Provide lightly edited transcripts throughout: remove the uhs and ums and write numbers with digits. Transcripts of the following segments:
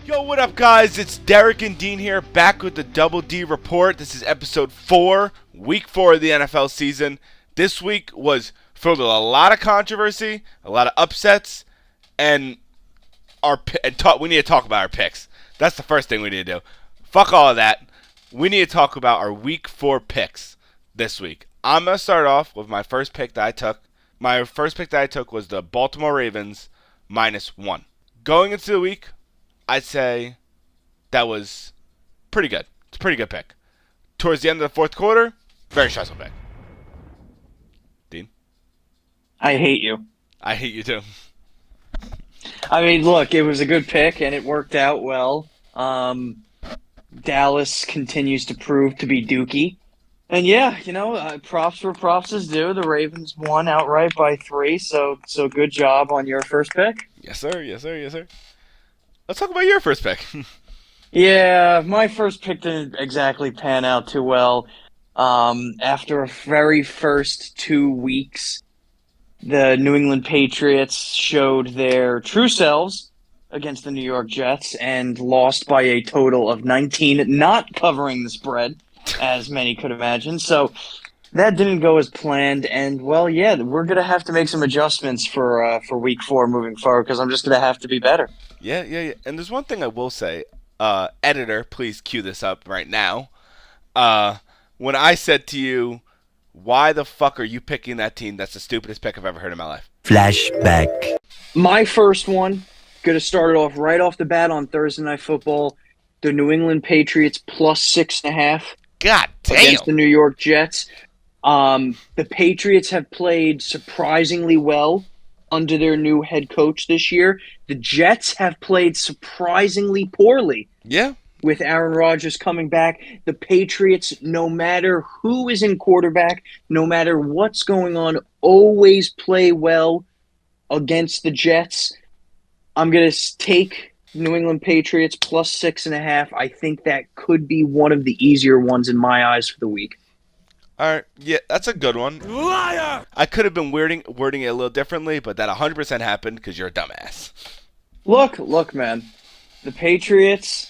Yo, what up, guys? It's Derek and Dean here, back with the Double D Report. This is episode 4, week 4 of the NFL season. This week was filled with a lot of controversy, a lot of upsets, and we need to talk about our picks. That's the first thing we need to do. Fuck all of that. We need to talk about our week 4 picks this week. I'm going to start off with my first pick that I took. My first pick that I took was the Baltimore Ravens -1. Going into the week, I'd say that was pretty good. It's a pretty good pick. Towards the end of the fourth quarter, very stressful pick. Dean? I hate you. I hate you too. I mean, look, it was a good pick, and it worked out well. Dallas continues to prove to be dookie. And yeah, props where props is due. The Ravens won outright by 3, so good job on your first pick. Yes, sir. Yes, sir. Yes, sir. Let's talk about your first pick. Yeah, my first pick didn't exactly pan out too well. After a very first 2 weeks, the New England Patriots showed their true selves against the New York Jets and lost by a total of 19, not covering the spread, as many could imagine. So that didn't go as planned, and well, yeah, we're gonna have to make some adjustments for week 4 moving forward because I'm just gonna have to be better. Yeah. And there's one thing I will say. Editor, please cue this up right now. When I said to you, why the fuck are you picking that team? That's the stupidest pick I've ever heard in my life. Flashback. My first one, gonna start it off right off the bat on Thursday Night Football. The New England Patriots +6.5 God damn. against the New York Jets. The Patriots have played surprisingly well under their new head coach this year. The Jets have played surprisingly poorly. Yeah. With Aaron Rodgers coming back. The Patriots, no matter who is in quarterback, no matter what's going on, always play well against the Jets. I'm going to take New England Patriots +6.5. I think that could be one of the easier ones in my eyes for the week. All right, yeah, that's a good one. Liar! I could have been wording it a little differently, but that 100% happened because you're a dumbass. Look, man. The Patriots,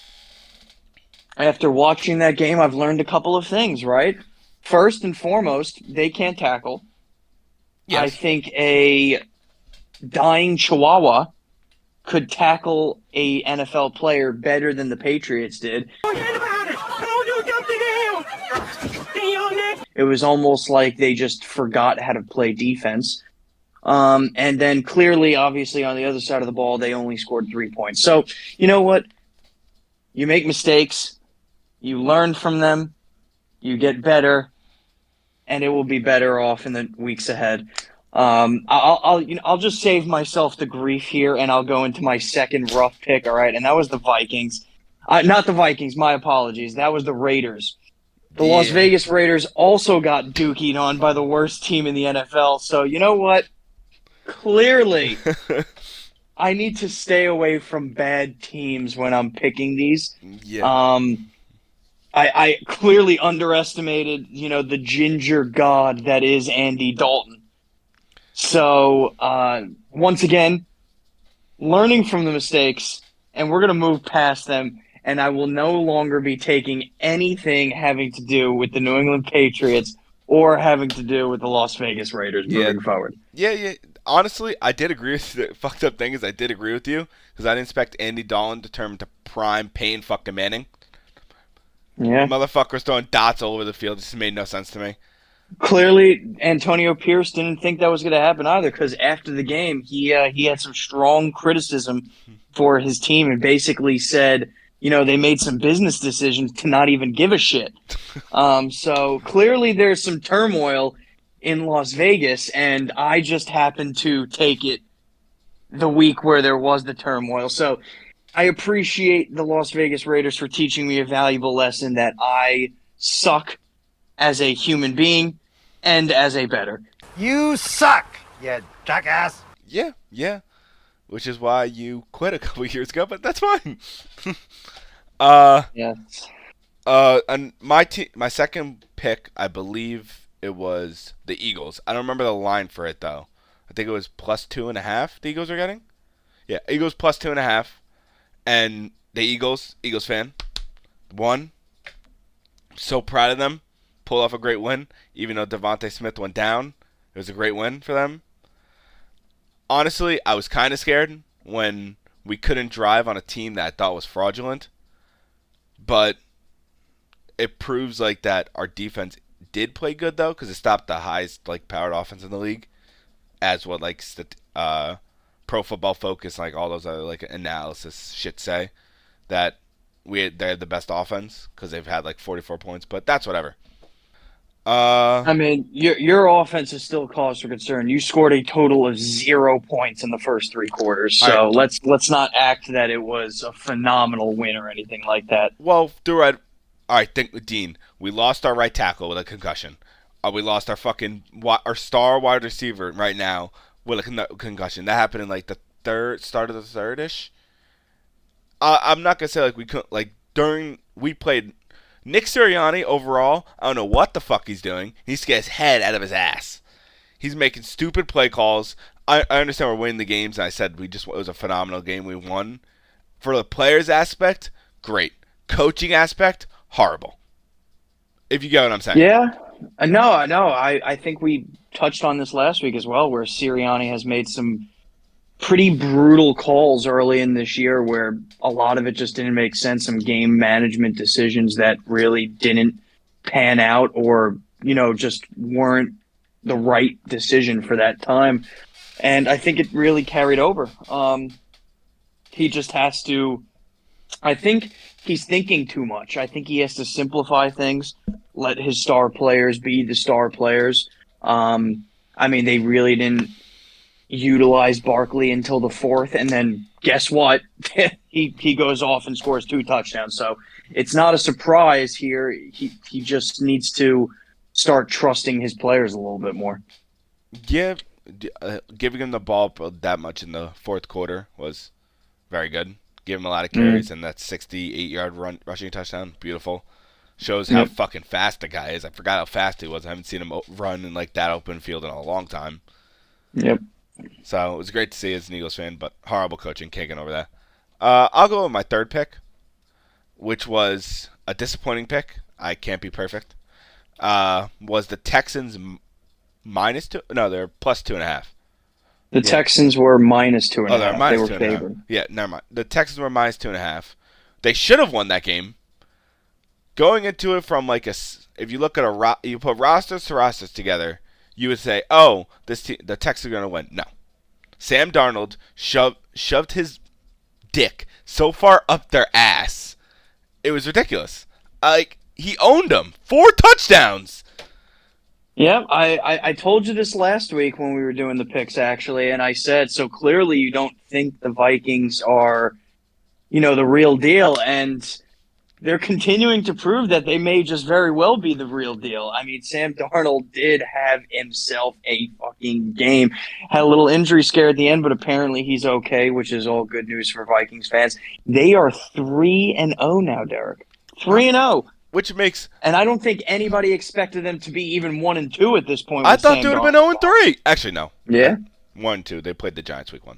after watching that game, I've learned a couple of things, right? First and foremost, they can't tackle. Yes. I think a dying Chihuahua could tackle a NFL player better than the Patriots did. It was almost like they just forgot how to play defense. And then clearly, obviously, on the other side of the ball, they only scored 3 points. So, you know what? You make mistakes, you learn from them, you get better, and it will be better off in the weeks ahead. I'll just save myself the grief here, and I'll go into my second rough pick, all right? And that was the Vikings. Not the Vikings, my apologies. That was the Raiders. The Las Vegas Raiders also got dookied on by the worst team in the NFL. So, you know what? Clearly, I need to stay away from bad teams when I'm picking these. Yeah. I clearly underestimated, the ginger god that is Andy Dalton. So, once again, learning from the mistakes, and we're going to move past them. And I will no longer be taking anything having to do with the New England Patriots or having to do with the Las Vegas Raiders moving forward. Yeah. Honestly, I did agree with you. The fucked up thing is I did agree with you because I didn't expect Andy Dalton to turn to prime Payne fucking Manning. Yeah. Motherfuckers throwing dots all over the field. This made no sense to me. Clearly, Antonio Pierce didn't think that was going to happen either because after the game, he had some strong criticism for his team and basically said, they made some business decisions to not even give a shit. So clearly there's some turmoil in Las Vegas, and I just happened to take it the week where there was the turmoil. So I appreciate the Las Vegas Raiders for teaching me a valuable lesson that I suck as a human being and as a bettor. You suck, you jackass. Yeah. Which is why you quit a couple years ago, but that's fine. Yes. And my second pick, I believe it was the Eagles. I don't remember the line for it though. I think it was +2.5. The Eagles are getting. Yeah, Eagles +2.5, and the Eagles fan, won. So proud of them. Pulled off a great win, even though Devontae Smith went down. It was a great win for them. Honestly, I was kind of scared when we couldn't drive on a team that I thought was fraudulent. But it proves like that our defense did play good though, because it stopped the highest like powered offense in the league, as what like Pro Football Focus, like all those other like analysis shit say that they had the best offense because they've had like 44 points, but that's whatever. I mean, your offense is still cause for concern. You scored a total of 0 points in the first 3 quarters, so right. let's not act that it was a phenomenal win or anything like that. Well, all right, think with Dean. We lost our right tackle with a concussion. We lost our star wide receiver right now with a concussion. That happened in like the start of the third-ish. I'm not gonna say like we couldn't we played Nick Sirianni overall. I don't know what the fuck he's doing. He needs to get his head out of his ass. He's making stupid play calls. I understand we're winning the games. And I said it was a phenomenal game. We won. For the players aspect, great. Coaching aspect, horrible. If you get what I'm saying. Yeah, no, I think we touched on this last week as well, where Sirianni has made some pretty brutal calls early in this year where a lot of it just didn't make sense. Some game management decisions that really didn't pan out or, just weren't the right decision for that time. And I think it really carried over. He just has to – I think he's thinking too much. I think he has to simplify things, let his star players be the star players. They really didn't utilize Barkley until the 4th, and then guess what? he goes off and scores 2 touchdowns. So it's not a surprise here. He just needs to start trusting his players a little bit more. Yeah, giving him the ball that much in the 4th quarter was very good. Give him a lot of carries and that 68-yard rushing touchdown, beautiful. Shows how fucking fast the guy is. I forgot how fast he was. I haven't seen him run in like that open field in a long time. Yep. So it was great to see as an Eagles fan, but horrible coaching. Can't get over that. I'll go with my 3rd pick, which was a disappointing pick. I can't be perfect. Was the Texans -2? No, they're +2.5. The Texans were -2.5. Oh, they're -2.5. They were favored. Yeah, never mind. The Texans were -2.5. They should have won that game. Going into it from if you look at you put rosters to rosters together, you would say, oh, the Texans are going to win. No. Sam Darnold shoved his dick so far up their ass. It was ridiculous. He owned them. 4 touchdowns. Yeah, I told you this last week when we were doing the picks, actually, and I said, so clearly you don't think the Vikings are, the real deal, and they're continuing to prove that they may just very well be the real deal. I mean, Sam Darnold did have himself a fucking game. Had a little injury scare at the end, but apparently he's okay, which is all good news for Vikings fans. They are 3-0 now, Derek. 3-0. Which makes... And I don't think anybody expected them to be even 1-2 at this point. I thought they would have been 0-3. Actually, no. Yeah? 1-2. They played the Giants week 1.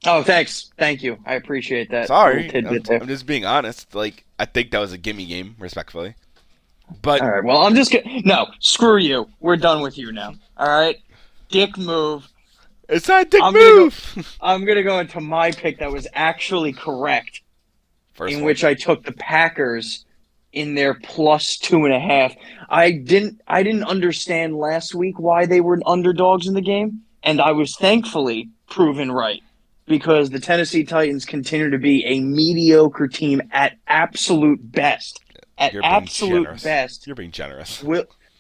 Oh, thanks. Thank you. I appreciate that. Sorry. I'm just being honest. I think that was a gimme game, respectfully. But all right. Well, I'm just – no, screw you. We're done with you now. All right? Dick move. It's not a dick move. I'm going to go into my pick that was actually correct, which I took the Packers in their +2.5. I didn't understand last week why they were underdogs in the game, and I was thankfully proven right. Because the Tennessee Titans continue to be a mediocre team at absolute best. You're being generous.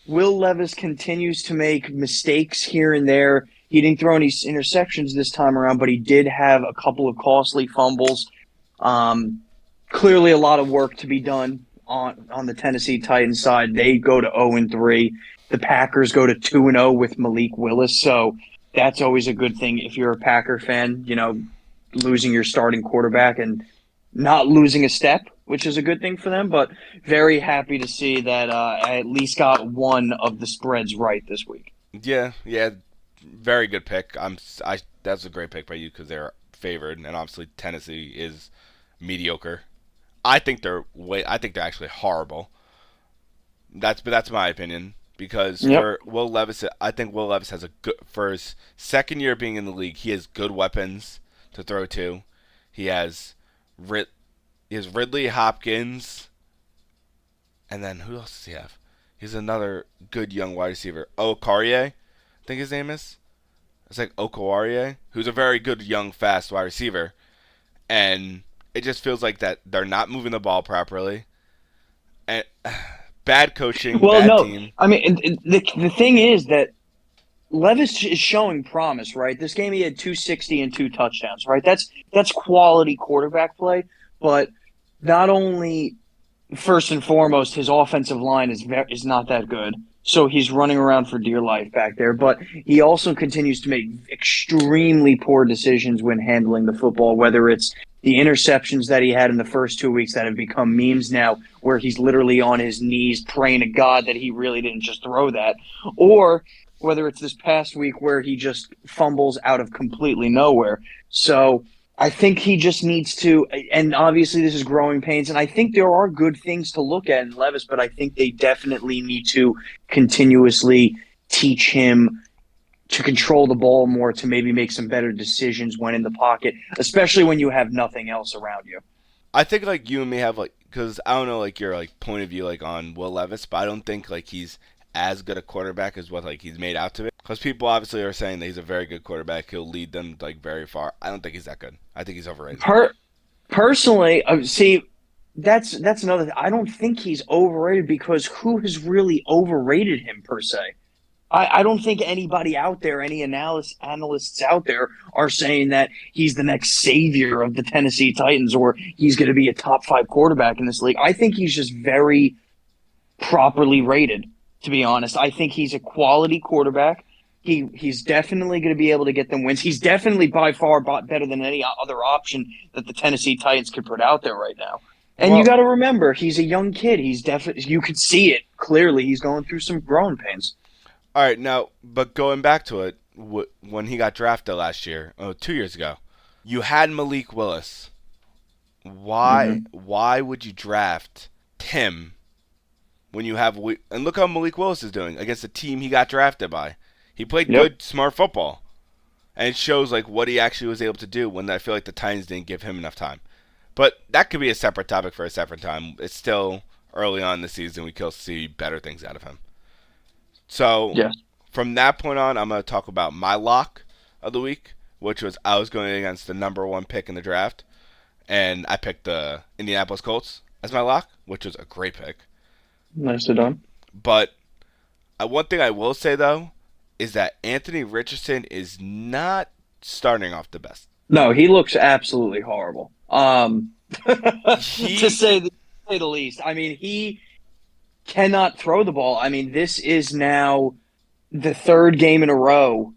Will Levis continues to make mistakes here and there. He didn't throw any interceptions this time around, but he did have a couple of costly fumbles. Clearly a lot of work to be done on the Tennessee Titans side. They go to 0-3. The Packers go to 2-0 with Malik Willis. So that's always a good thing if you're a Packer fan, losing your starting quarterback and not losing a step, which is a good thing for them. But very happy to see that I at least got one of the spreads right this week. Yeah, very good pick. That's a great pick by you because they're favored, and obviously Tennessee is mediocre. I think they're actually horrible. That's my opinion. Because Yep. for Will Levis, I think Will Levis has for his second year being in the league, he has good weapons to throw to. He has Ridley Hopkins, and then who else does he have? He's another good young wide receiver. Carrier, I think his name is. It's like Okowarie, who's a very good young fast wide receiver, and it just feels like that they're not moving the ball properly. And bad coaching, Well, bad no, team. I mean the thing is that Levis is showing promise, right? This game he had 260 and 2 touchdowns, right? That's quality quarterback play, but not only first and foremost his offensive line is not that good. So he's running around for dear life back there, but he also continues to make extremely poor decisions when handling the football, whether it's the interceptions that he had in the first 2 weeks that have become memes now, where he's literally on his knees praying to God that he really didn't just throw that, or whether it's this past week where he just fumbles out of completely nowhere. So I think he just needs to, and obviously this is growing pains, and I think there are good things to look at in Levis, but I think they definitely need to continuously teach him to control the ball more, to maybe make some better decisions when in the pocket, especially when you have nothing else around you. I think like you and me have because I don't know like your like point of view like on Will Levis, but I don't think like he's as good a quarterback as what like he's made out to be. Because people obviously are saying that he's a very good quarterback. He'll lead them like very far. I don't think he's that good. I think he's overrated. Personally, see, that's another thing. I don't think he's overrated because who has really overrated him per se? I don't think anybody out there, any analysts out there, are saying that he's the next savior of the Tennessee Titans or he's going to be a top 5 quarterback in this league. I think he's just very properly rated, to be honest. I think he's a quality quarterback. He's definitely going to be able to get them wins. He's definitely by far better than any other option that the Tennessee Titans could put out there right now. And you got to remember, he's a young kid. He's definitely, you could see it clearly. He's going through some growing pains. All right, now, but going back to it, when he got drafted last year, 2 years ago, you had Malik Willis. Why would you draft him when you have and look how Malik Willis is doing against the team he got drafted by. He played good, smart football, and it shows like what he actually was able to do when I feel like the Titans didn't give him enough time. But that could be a separate topic for a separate time. It's still early on in the season. We can see better things out of him. So from that point on, I'm going to talk about my lock of the week, which was I was going against the number 1 pick in the draft, and I picked the Indianapolis Colts as my lock, which was a great pick. Nicely done. But one thing I will say, though, is that Anthony Richardson is not starting off the best. No, he looks absolutely horrible. To say the least. I mean, he cannot throw the ball. I mean, this is now the 3rd game in a row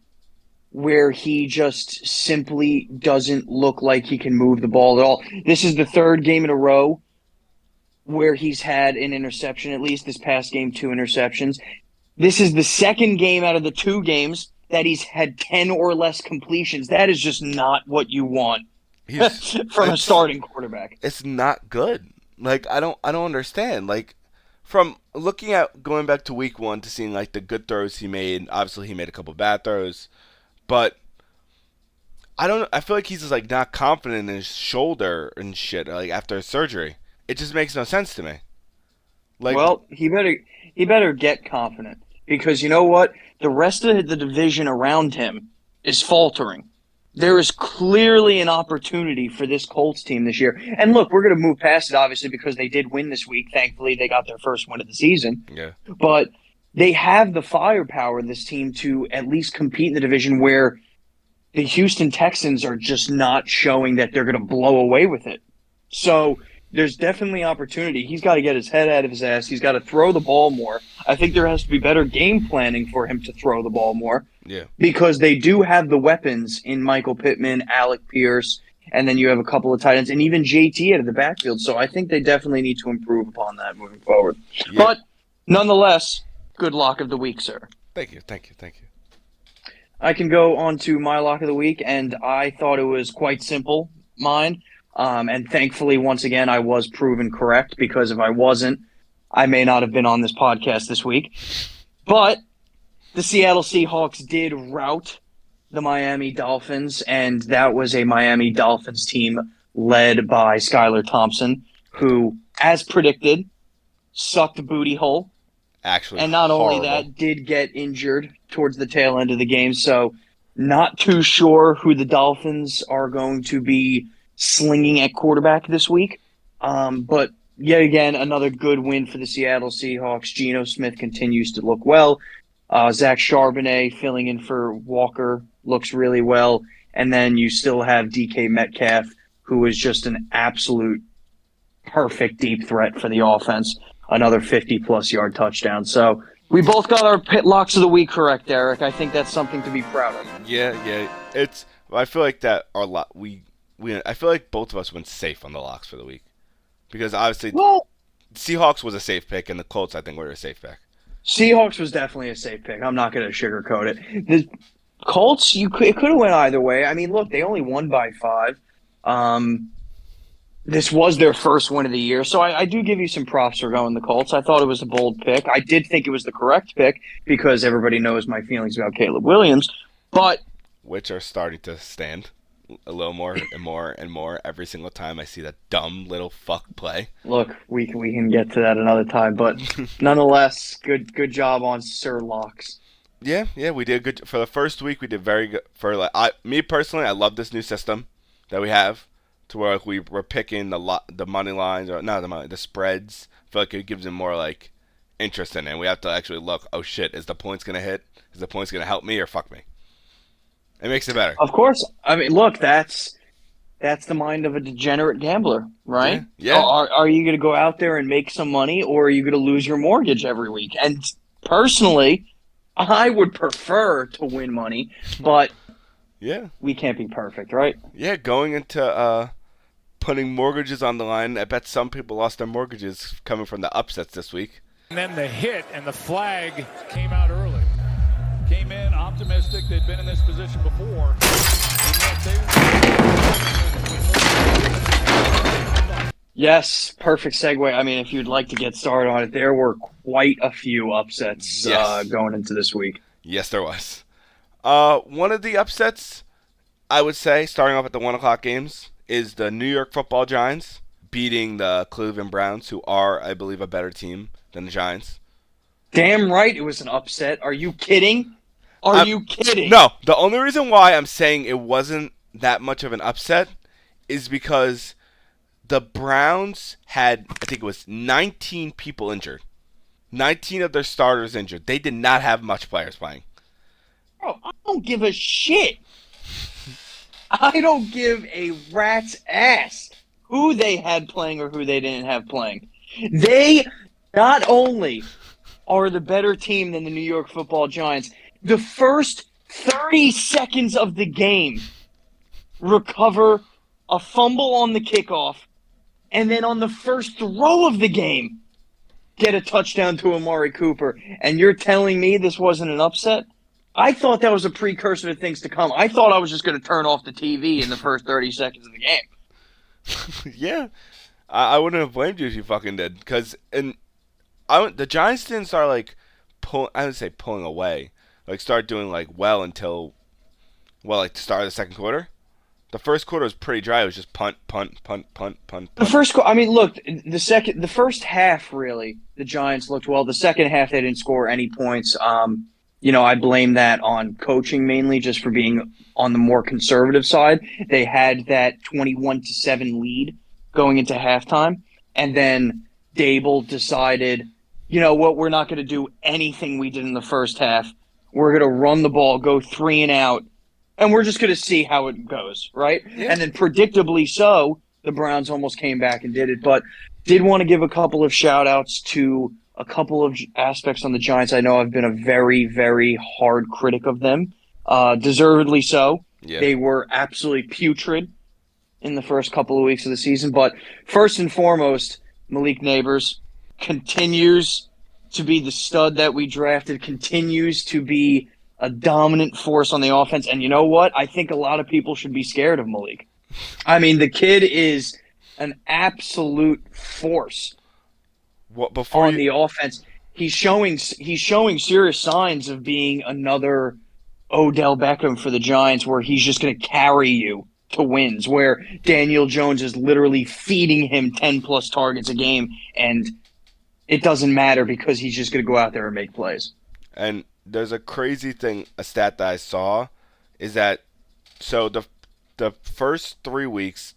where he just simply doesn't look like he can move the ball at all. This is the 3rd game in a row where he's had an interception, at least this past game, 2 interceptions. This is the 2nd game out of the 2 games that he's had 10 or less completions. That is just not what you want from a starting quarterback. It's not good. Like I don't understand. Like from looking at going back to week 1 to seeing like the good throws he made. Obviously, he made a couple bad throws, but I feel like he's just like not confident in his shoulder and shit. Like after his surgery, it just makes no sense to me. Like, well, he better get confident because you know what? The rest of the division around him is faltering. There is clearly an opportunity for this Colts team this year. And look, we're going to move past it, obviously, because they did win this week. Thankfully, they got their first win of the season. Yeah. But they have the firepower, this team, to at least compete in the division where the Houston Texans are just not showing that they're going to blow away with it. So there's definitely opportunity. He's got to get his head out of his ass. He's got to throw the ball more. I think there has to be better game planning for him to throw the ball more. Yeah. Because they do have the weapons in Michael Pittman, Alec Pierce, and then you have a couple of tight ends, and even JT out of the backfield. So I think they definitely need to improve upon that moving forward. Yeah. But nonetheless, good lock of the week, sir. Thank you. I can go on to my lock of the week, and I thought it was quite simple, mine. And thankfully, once again, I was proven correct, because if I wasn't, I may not have been on this podcast this week. But the Seattle Seahawks did rout the Miami Dolphins, and that was a Miami Dolphins team led by Skylar Thompson, who, as predicted, sucked a booty hole. Actually, and not horrible. only that, did get injured towards the tail end of the game. So not too sure who the Dolphins are going to be slinging at quarterback this week. But yet again, another good win for the Seattle Seahawks. Geno Smith continues to look well. Zach Charbonnet filling in for Walker looks really well. And then you still have DK Metcalf, who is just an absolute perfect deep threat for the offense. Another 50-plus yard touchdown. So we both got our pit locks of the week correct, Eric. I think that's something to be proud of. Yeah. I feel like that our lot I feel like both of us went safe on the locks for the week, because obviously Seahawks was a safe pick and the Colts I think were a safe pick. Seahawks was definitely a safe pick. I'm not going to sugarcoat it. The Colts, it could have went either way. I mean, look, they only won by 5. This was their first win of the year, so I do give you some props for going the Colts. I thought it was a bold pick. I did think it was the correct pick, because everybody knows my feelings about Caleb Williams, but which are starting to stand a little more and more and more every single time I see that dumb little fuck play. Look, we can get to that another time, but nonetheless, good job on Sir Locks. Yeah, we did good for the first week. We did very good for me personally. I love this new system that we have, to where we're picking the money lines, or not the spreads. I feel like it gives them more interest in it. And we have to actually look. Oh shit, is the points gonna hit? Is the points gonna help me or fuck me? It makes it better. Of course. I mean, look, that's the mind of a degenerate gambler, right? Yeah. Are you going to go out there and make some money, or are you going to lose your mortgage every week? And personally, I would prefer to win money, but we can't be perfect, right? Yeah, going into putting mortgages on the line, I bet some people lost their mortgages coming from the upsets this week. And then the hit and the flag came out early. Came in optimistic. They'd been in this position before. Yes, perfect segue. I mean, if you'd like to get started on it, there were quite a few upsets going into this week. Yes, there was. One of the upsets, I would say, starting off at the 1 o'clock games, is the New York Football Giants beating the Cleveland Browns, who are, I believe, a better team than the Giants. Damn right it was an upset. Are you kidding? Are you kidding? No, the only reason why I'm saying it wasn't that much of an upset is because the Browns had, I think it was 19 people injured. 19 of their starters injured. They did not have much players playing. Bro, I don't give a shit. I don't give a rat's ass who they had playing or who they didn't have playing. They not only are the better team than the New York Football Giants, the first 30 seconds of the game recover a fumble on the kickoff, and then on the first throw of the game get a touchdown to Amari Cooper. And you're telling me this wasn't an upset? I thought that was a precursor to things to come. I thought I was just going to turn off the TV in the first 30 seconds of the game. Yeah. I wouldn't have blamed you if you fucking did. Because the Giants didn't start, I would say pulling away. Start doing, well until, the start of the second quarter. The first quarter was pretty dry. It was just punt. The first half, really, the Giants looked well. The second half, they didn't score any points. I blame that on coaching mainly, just for being on the more conservative side. They had that 21-7 lead going into halftime, and then Dable decided, you know what, we're not going to do anything we did in the first half. We're going to run the ball, go 3 and out, and we're just going to see how it goes, right? Yeah. And then predictably so, the Browns almost came back and did it. But did want to give a couple of shout-outs to a couple of aspects on the Giants. I know I've been a very, very hard critic of them. Deservedly so. Yeah. They were absolutely putrid in the first couple of weeks of the season. But first and foremost, Malik Neighbors continues to be the stud that we drafted, continues to be a dominant force on the offense. And you know what? I think a lot of people should be scared of Malik. I mean, the kid is an absolute force What before on the offense. He's showing serious signs of being another Odell Beckham for the Giants, where he's just going to carry you to wins, where Daniel Jones is literally feeding him 10-plus targets a game, and it doesn't matter because he's just going to go out there and make plays. And there's a crazy thing, a stat that I saw, is that so the first 3 weeks,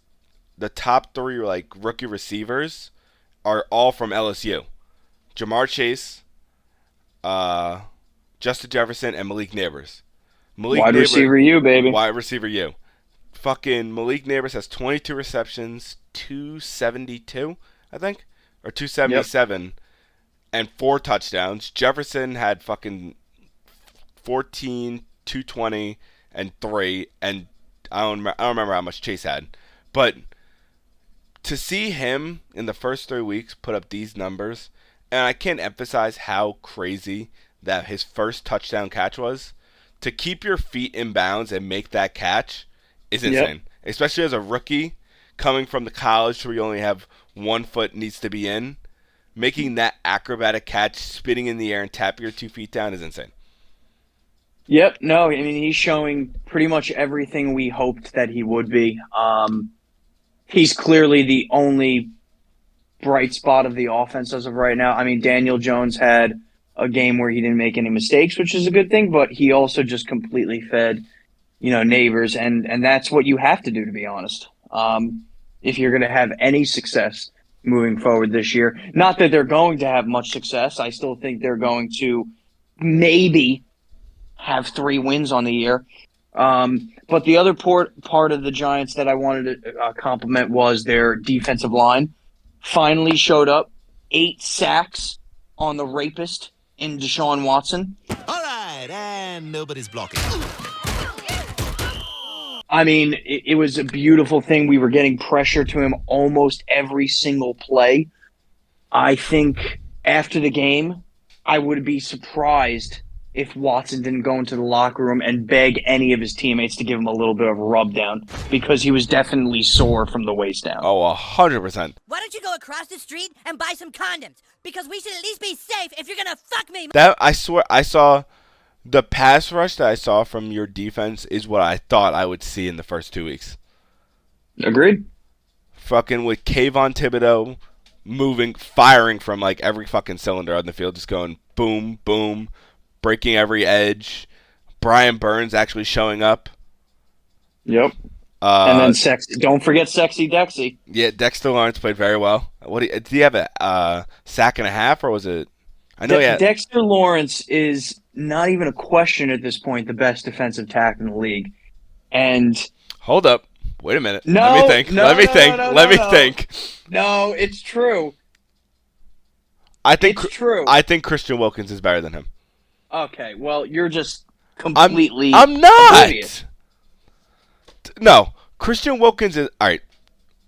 the top 3 like rookie receivers are all from LSU. Jamar Chase, Justin Jefferson, and Malik Neighbors. Wide receiver you, baby. Wide receiver you. Fucking Malik Neighbors has 22 receptions, 272, I think, or 277, and 4 touchdowns. Jefferson had fucking 14, 220, and 3, and I don't remember how much Chase had. But to see him in the first 3 weeks put up these numbers, and I can't emphasize how crazy that his first touchdown catch was. To keep your feet in bounds and make that catch is insane. Especially as a rookie coming from the college where you only have 1 foot needs to be in. Making that acrobatic catch, spinning in the air and tapping your 2 feet down is insane. Yep. No, I mean, he's showing pretty much everything we hoped that he would be. He's clearly the only bright spot of the offense as of right now. I mean, Daniel Jones had a game where he didn't make any mistakes, which is a good thing, but he also just completely fed, Neighbors, and that's what you have to do, to be honest. If you're going to have any success moving forward this year. Not that they're going to have much success. I still think they're going to maybe have 3 wins on the year. But the other part of the Giants that I wanted to compliment was their defensive line. Finally showed up. 8 sacks on the rapist in Deshaun Watson. All right, and nobody's blocking. I mean, it was a beautiful thing. We were getting pressure to him almost every single play. I think after the game, I would be surprised if Watson didn't go into the locker room and beg any of his teammates to give him a little bit of a rub down, because he was definitely sore from the waist down. Oh, 100%. Why don't you go across the street and buy some condoms? Because we should at least be safe if you're gonna fuck me. That I swear, I saw the pass rush that I saw from your defense is what I thought I would see in the first 2 weeks. Agreed. Fucking with Kayvon Thibodeau firing from like every fucking cylinder on the field, just going boom, boom, breaking every edge. Brian Burns actually showing up. Yep. And then sexy. Don't forget Sexy Dexy. Yeah, Dexter Lawrence played very well. Did he have a sack and a half, or was it? I know. Dexter Lawrence is not even a question at this point. The best defensive tackle in the league. And hold up, wait a minute. No, let me think. Let me think. No, it's true. It's true. I think Christian Wilkins is better than him. Okay, well, you're just completely. I'm not. oblivious. No, Christian Wilkins is all right.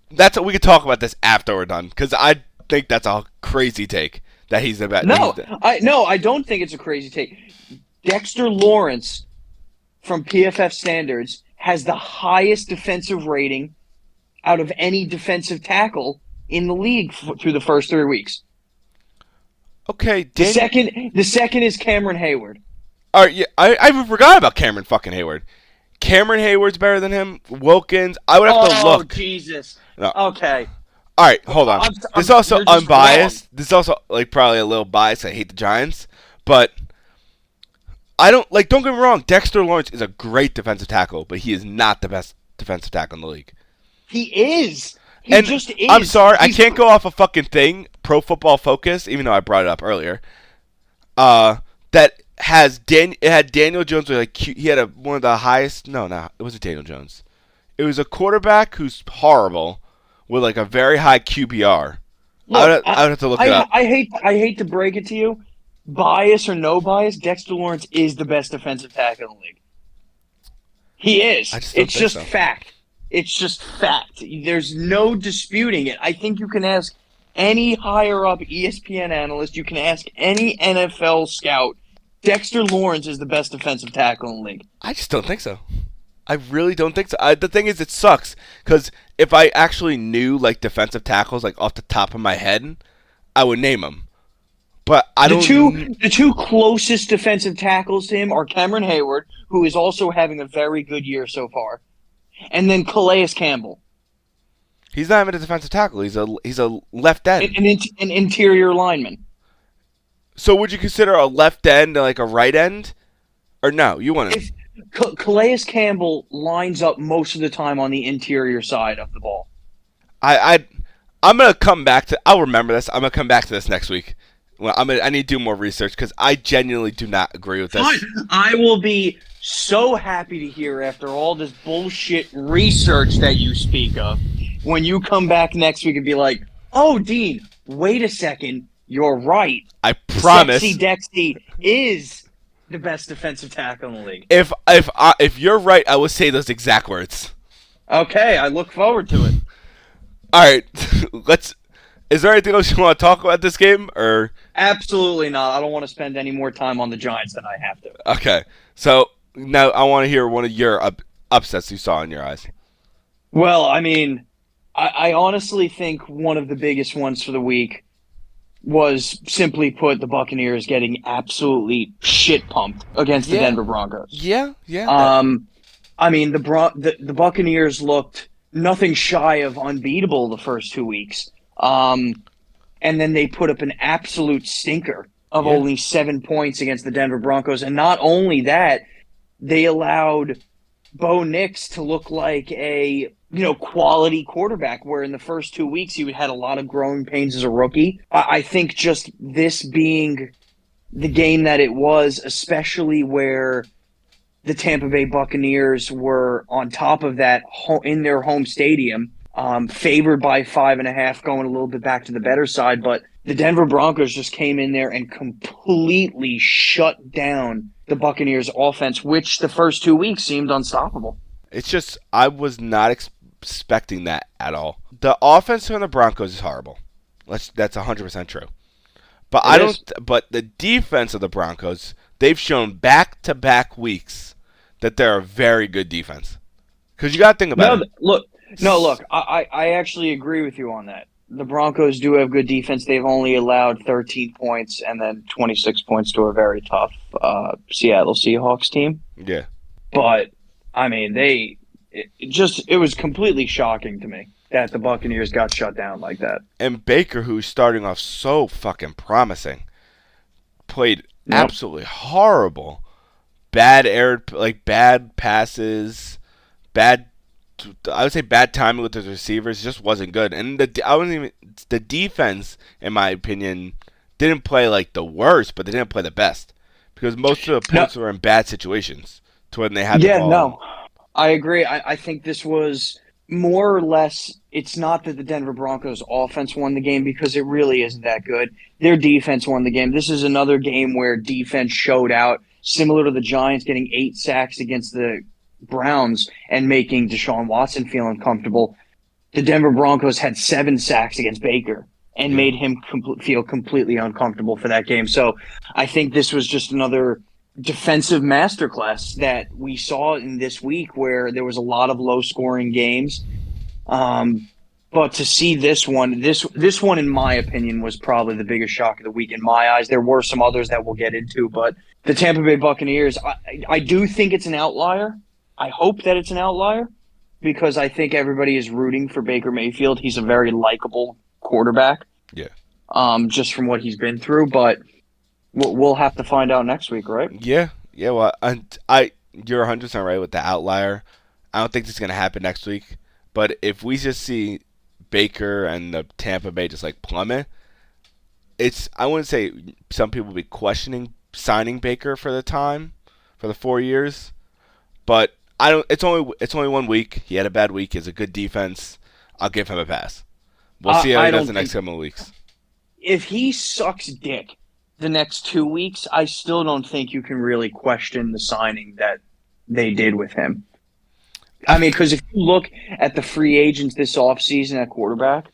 That's what we could talk about this after we're done, because I think that's a crazy take that he's the best. I don't think it's a crazy take. Dexter Lawrence, from PFF standards, has the highest defensive rating out of any defensive tackle in the league through the first 3 weeks. Okay, the second is Cameron Hayward. All right, yeah, I forgot about Cameron fucking Hayward. Cameron Hayward's better than him. Wilkins, I would have to look. Oh, Jesus. No. Okay. All right, hold on. This is also unbiased. Wrong. This is also like probably a little biased. I hate the Giants, but I don't like. Don't get me wrong. Dexter Lawrence is a great defensive tackle, but he is not the best defensive tackle in the league. He is. He just is. I'm sorry, I can't go off a fucking thing. Pro Football Focus, even though I brought it up earlier. That had Daniel Jones. Like he had one of the highest. No, it wasn't Daniel Jones. It was a quarterback who's horrible with like a very high QBR. Look, I would have to look it up. I hate to break it to you, bias or no bias, Dexter Lawrence is the best defensive tackle in the league. He is. It's just fact. It's just fact. There's no disputing it. I think you can ask any higher up ESPN analyst, you can ask any NFL scout, Dexter Lawrence is the best defensive tackle in the league. I just don't think so. I really don't think so. The thing is, it sucks because if I actually knew like defensive tackles like off the top of my head, I would name them. But I don't. The two closest defensive tackles to him are Cameron Hayward, who is also having a very good year so far, and then Calais Campbell. He's not even a defensive tackle. He's a left end. An interior lineman. So would you consider a left end like a right end, or no? You want to? Calais Campbell lines up most of the time on the interior side of the ball. I'm gonna come back to. I'll remember this. I'm gonna come back to this next week. Well, I need to do more research because I genuinely do not agree with this. Fine. I will be so happy to hear after all this bullshit research that you speak of when you come back next week and be like, "Oh, Dean, wait a second, you're right. I promise. Sexy Dexy is the best defensive tackle in the league." If you're right, I will say those exact words. Okay, I look forward to it. All right, Is there anything else you want to talk about this game, or? Absolutely not. I don't want to spend any more time on the Giants than I have to. Okay, so now I want to hear one of your upsets you saw in your eyes. Well, I mean, I honestly think one of the biggest ones for the week was, simply put, the Buccaneers getting absolutely shit pumped against the Denver Broncos. Yeah. I mean, the Buccaneers looked nothing shy of unbeatable the first 2 weeks. And then they put up an absolute stinker of only 7 points against the Denver Broncos. And not only that, they allowed Bo Nix to look like a quality quarterback, where in the first 2 weeks he had a lot of growing pains as a rookie. I think just this being the game that it was, especially where the Tampa Bay Buccaneers were on top of that in their home stadium, favored by 5.5, going a little bit back to the better side. But the Denver Broncos just came in there and completely shut down the Buccaneers offense, which the first 2 weeks seemed unstoppable. It's just, I was not expecting that at all. The offense from the Broncos is horrible. That's 100% true. But but the defense of the Broncos, they've shown back-to-back weeks that they're a very good defense. Because you got to think about it. Look, I actually agree with you on that. The Broncos do have good defense. They've only allowed 13 points and then 26 points to a very tough Seattle Seahawks team. Yeah. But, I mean, it was completely shocking to me that the Buccaneers got shut down like that. And Baker, who's starting off so fucking promising, played absolutely horrible. Bad passes, I would say bad timing with the receivers. It just wasn't good. And the defense, in my opinion, didn't play like the worst, but they didn't play the best because most of the points were in bad situations to when they had the ball. Yeah, no, I agree. I think this was more or less. It's not that the Denver Broncos offense won the game, because it really isn't that good. Their defense won the game. This is another game where defense showed out, similar to the Giants getting 8 sacks against the Browns and making Deshaun Watson feel uncomfortable. The Denver Broncos had 7 sacks against Baker and made him feel completely uncomfortable for that game. So I think this was just another defensive masterclass that we saw in this week, where there was a lot of low-scoring games. But to see this one, this one, in my opinion, was probably the biggest shock of the week in my eyes. There were some others that we'll get into, but the Tampa Bay Buccaneers, I do think it's an outlier. I hope that it's an outlier, because I think everybody is rooting for Baker Mayfield. He's a very likable quarterback. Yeah. Just from what he's been through, but we'll have to find out next week, right? Yeah. Well, you're 100% right with the outlier. I don't think this is going to happen next week. But if we just see Baker and the Tampa Bay just like plummet, I wouldn't say some people will be questioning signing Baker for the 4 years, but it's only 1 week. He had a bad week. He has a good defense. I'll give him a pass. We'll see how he does the next couple of weeks. If he sucks dick the next 2 weeks, I still don't think you can really question the signing that they did with him. I mean, because if you look at the free agents this offseason at quarterback,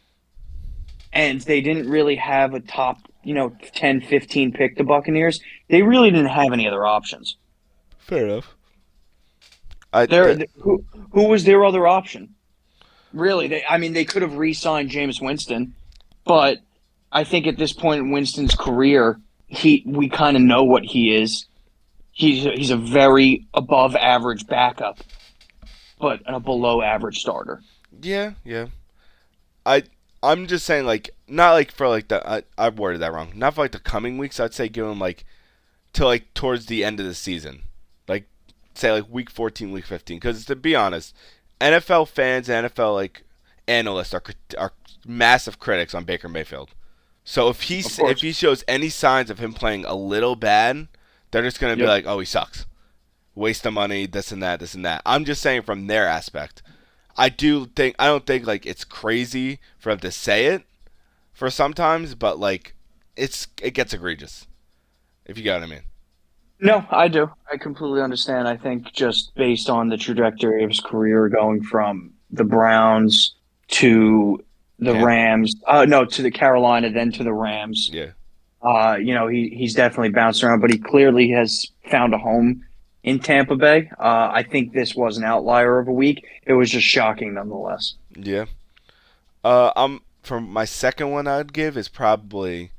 and they didn't really have a top, 10, 15 pick, the Buccaneers, they really didn't have any other options. Fair enough. Who was their other option? Really, they could have re-signed Jameis Winston, but I think at this point in Winston's career, we kind of know what he is. He's a very above average backup, but a below average starter. Yeah. I'm just saying, like, not like for like I worded that wrong. Not for like the coming weeks. I'd say give him like till like towards the end of the season, like say like week 14, week 15. Because to be honest, NFL fans and NFL like analysts are massive critics on Baker Mayfield. So if he shows any signs of him playing a little bad, they're just gonna be like, oh, he sucks, waste of money, this and that. I'm just saying from their aspect. I don't think like it's crazy for them to say it for sometimes, but like it gets egregious. If you get what I mean. No, I do. I completely understand. I think just based on the trajectory of his career going from the Browns to the Rams, to the Carolina, then to the Rams. Yeah. He's definitely bounced around, but he clearly has found a home in Tampa Bay. I think this was an outlier of a week. It was just shocking nonetheless. Yeah. From my second one I'd give is probably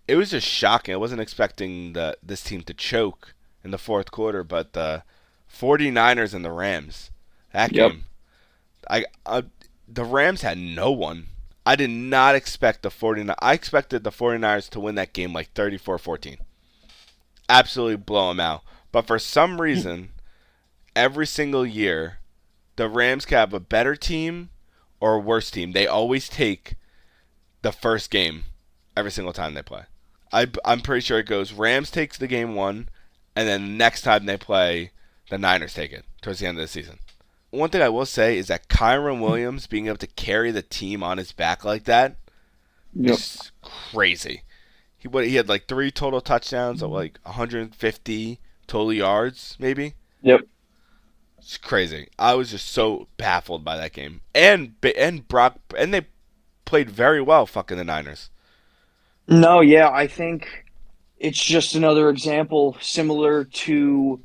it was just shocking. I wasn't expecting this team to choke in the fourth quarter, but the 49ers and the Rams. That game. The Rams had no one. I did not expect the 49ers. I expected the 49ers to win that game like 34-14. Absolutely blow them out. But for some reason, every single year, the Rams can have a better team or a worse team. They always take the first game every single time they play. I'm pretty sure it goes Rams takes the game one, and then next time they play, the Niners take it towards the end of the season. One thing I will say is that Kyron Williams being able to carry the team on his back like that is crazy. He had like 3 total touchdowns of like 150 total yards, maybe. Yep. It's crazy. I was just so baffled by that game. And they played very well, fucking the Niners. No, yeah, I think it's just another example similar to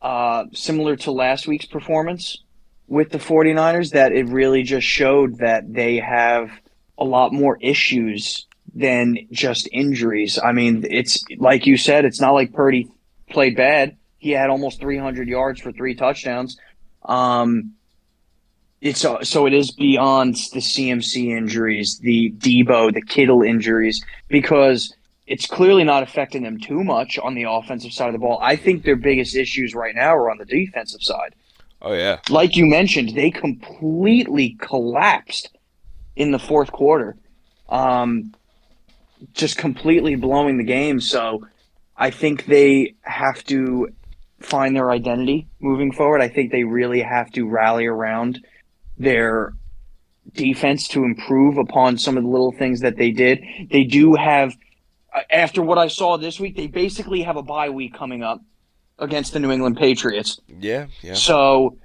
last week's performance with the 49ers, that it really just showed that they have a lot more issues than just injuries. I mean, it's like you said, it's not like Purdy played bad. He had almost 300 yards for 3 touchdowns. So it is beyond the CMC injuries, the Debo, the Kittle injuries, because it's clearly not affecting them too much on the offensive side of the ball. I think their biggest issues right now are on the defensive side. Oh, yeah. Like you mentioned, they completely collapsed in the fourth quarter, just completely blowing the game. So I think they have to find their identity moving forward. I think they really have to rally around their defense to improve upon some of the little things that they did. They do have, after what I saw this week, they basically have a bye week coming up against the New England Patriots. Yeah. So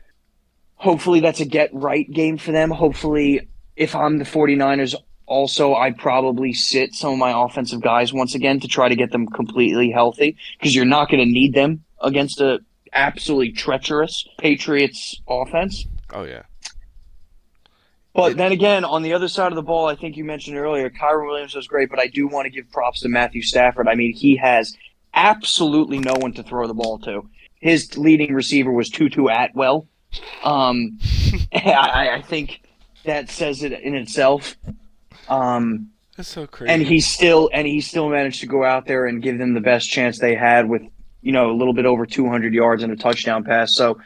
hopefully that's a get-right game for them. Hopefully, if I'm the 49ers also, I'd probably sit some of my offensive guys once again to try to get them completely healthy, because you're not going to need them against a absolutely treacherous Patriots offense. Oh, yeah. But then again, on the other side of the ball, I think you mentioned earlier, Kyron Williams was great, but I do want to give props to Matthew Stafford. I mean, he has absolutely no one to throw the ball to. His leading receiver was Tutu Atwell. I think that says it in itself. That's so crazy. And he still managed to go out there and give them the best chance they had with, a little bit over 200 yards and a touchdown pass. So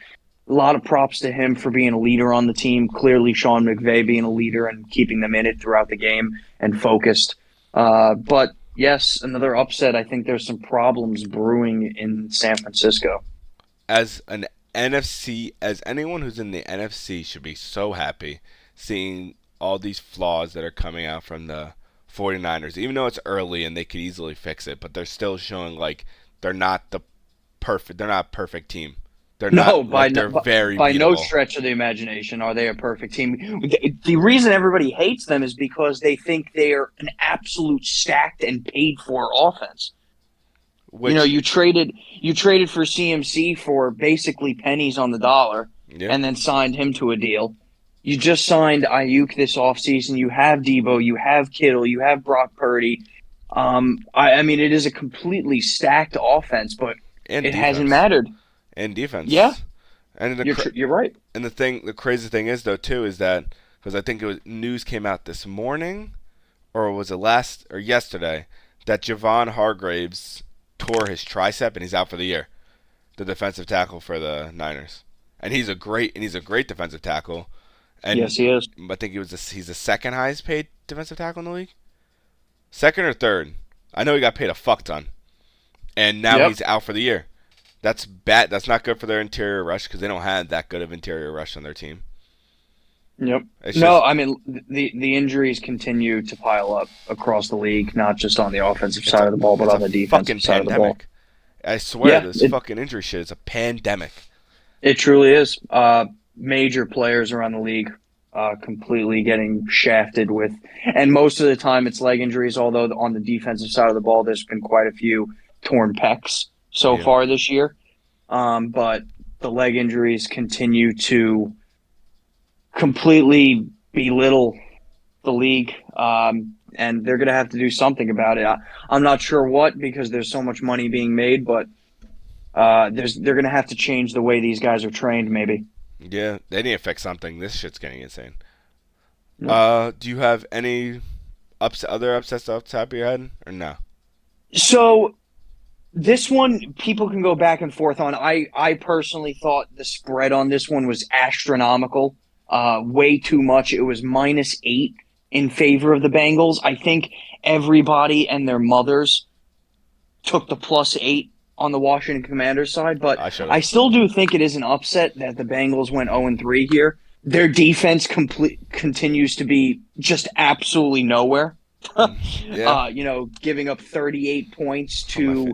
a lot of props to him for being a leader on the team. Clearly, Sean McVay being a leader and keeping them in it throughout the game and focused. But yes, another upset. I think there's some problems brewing in San Francisco. As anyone who's in the NFC should be so happy seeing all these flaws that are coming out from the 49ers, even though it's early and they could easily fix it, but they're still showing like they're not a perfect team. They're very beatable. No stretch of the imagination are they a perfect team. The reason everybody hates them is because they think they are an absolute stacked and paid for offense. Which you traded for CMC for basically pennies on the dollar, yeah. and then signed him to a deal. You just signed Ayuk this offseason. You have Debo, you have Kittle, you have Brock Purdy. I mean, it is a completely stacked offense, but and it defense. hasn't mattered. And defense. Yeah, and you're right. And the crazy thing is though too is that because I think news came out this morning, or was it yesterday, that Javon Hargraves tore his tricep and he's out for the year. The defensive tackle for the Niners, and he's a great defensive tackle. And yes, he is. I think he's the second highest paid defensive tackle in the league. Second or third. I know he got paid a fuck ton, and now he's out for the year. That's bad. That's not good for their interior rush because they don't have that good of interior rush on their team. Yep. I mean the injuries continue to pile up across the league, not just on the offensive side of the ball, but on the defensive side of the ball. I swear, this fucking injury shit is a pandemic. It truly is. Major players around the league completely getting shafted with, and most of the time it's leg injuries. Although on the defensive side of the ball, there's been quite a few torn pecs so far this year. But the leg injuries continue to completely belittle the league, and they're going to have to do something about it. I'm not sure what, because there's so much money being made, but they're going to have to change the way these guys are trained, maybe. Yeah, they need to fix something. This shit's getting insane. Do you have any other upsets off the top of your head, or no? So this one, people can go back and forth on. I personally thought the spread on this one was astronomical. Way too much. It was -8 in favor of the Bengals. I think everybody and their mothers took the +8 on the Washington Commanders side, but I still do think it is an upset that the Bengals went 0-3 here. Their defense continues to be just absolutely nowhere. Giving up 38 points to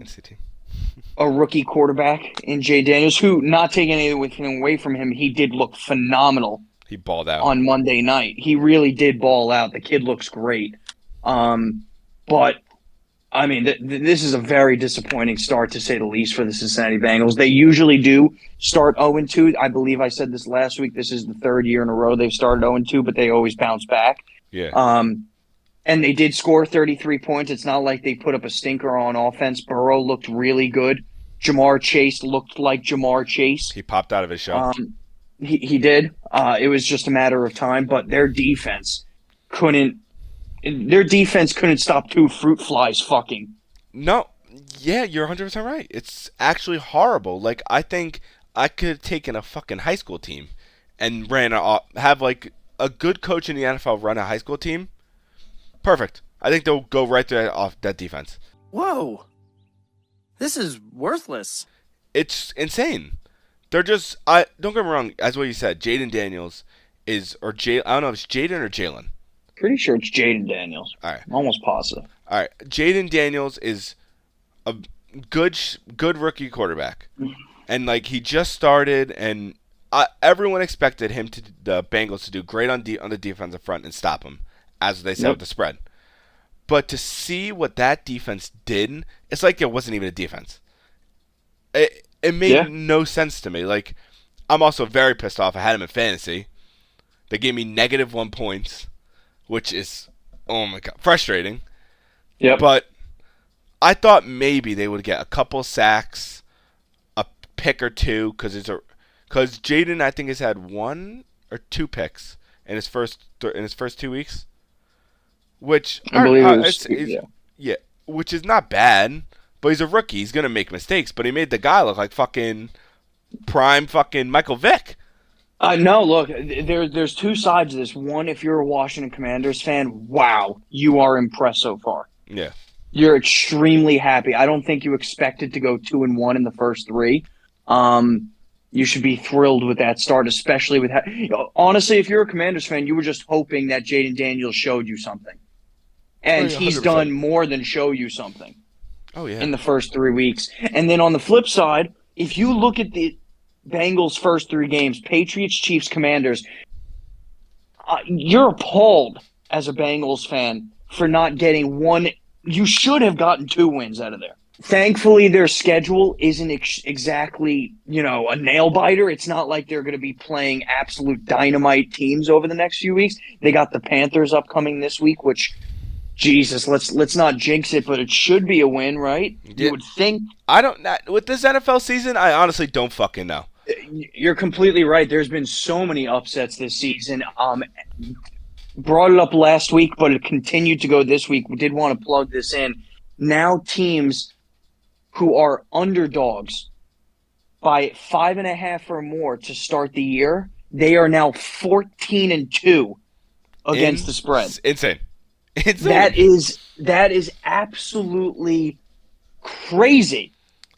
a rookie quarterback in Jay Daniels, who, not taking anything away from him, he did look phenomenal. He balled out on Monday night. He really did ball out. The kid looks great. But I mean, this is a very disappointing start, to say the least, for the Cincinnati Bengals. They usually do start 0-2. I believe I said this last week. This is the third year in a row they've started 0-2, but they always bounce back. Yeah. And they did score 33 points. It's not like they put up a stinker on offense. Burrow looked really good. Jamar Chase looked like Jamar Chase. He popped out of his shell. He did. It was just a matter of time, but their defense couldn't stop two fruit flies fucking. No. Yeah, you're 100% right. It's actually horrible. Like, I think I could have taken a fucking high school team and have like a good coach in the NFL run a high school team. Perfect. I think they'll go right there off that defense. Whoa. This is worthless. It's insane. They're just, don't get me wrong, as what you said, Jaden Daniels I don't know if it's Jaden or Jalen. Pretty sure it's Jaden Daniels. All right. I'm almost positive. All right. Jaden Daniels is a good rookie quarterback. And, like, he just started, and everyone expected the Bengals to do great on the defensive front and stop him, as they said with the spread. But to see what that defense did, it's like it wasn't even a defense. It made no sense to me. Like, I'm also very pissed off. I had him in fantasy. They gave me -1 points, which is, oh my God, frustrating. Yep. But I thought maybe they would get a couple sacks, a pick or two, because Jaden, I think, has had 1 or 2 picks in his first 2 weeks, which I believe which is not bad. But he's a rookie. He's going to make mistakes. But he made the guy look like fucking prime fucking Michael Vick. No, look, there's two sides to this. One, if you're a Washington Commanders fan, wow, you are impressed so far. Yeah. You're extremely happy. I don't think you expected to go 2-1 in the first 3. You should be thrilled with that start, especially with honestly, if you're a Commanders fan, you were just hoping that Jaden Daniels showed you something. And he's done more than show you something. Oh, yeah. In the first 3 weeks. And then on the flip side, if you look at the Bengals' first 3 games, Patriots, Chiefs, Commanders, you're appalled as a Bengals fan for not getting one. You should have gotten 2 wins out of there. Thankfully, their schedule isn't exactly, a nail biter. It's not like they're going to be playing absolute dynamite teams over the next few weeks. They got the Panthers upcoming this week, which, Jesus, let's not jinx it, but it should be a win, right? Yeah. You would think. With this NFL season, I honestly don't fucking know. You're completely right. There's been so many upsets this season. Brought it up last week, but it continued to go this week. We did want to plug this in. Now teams who are underdogs by 5.5 or more to start the year, they are now 14-2 against the spread. Insane. That is absolutely crazy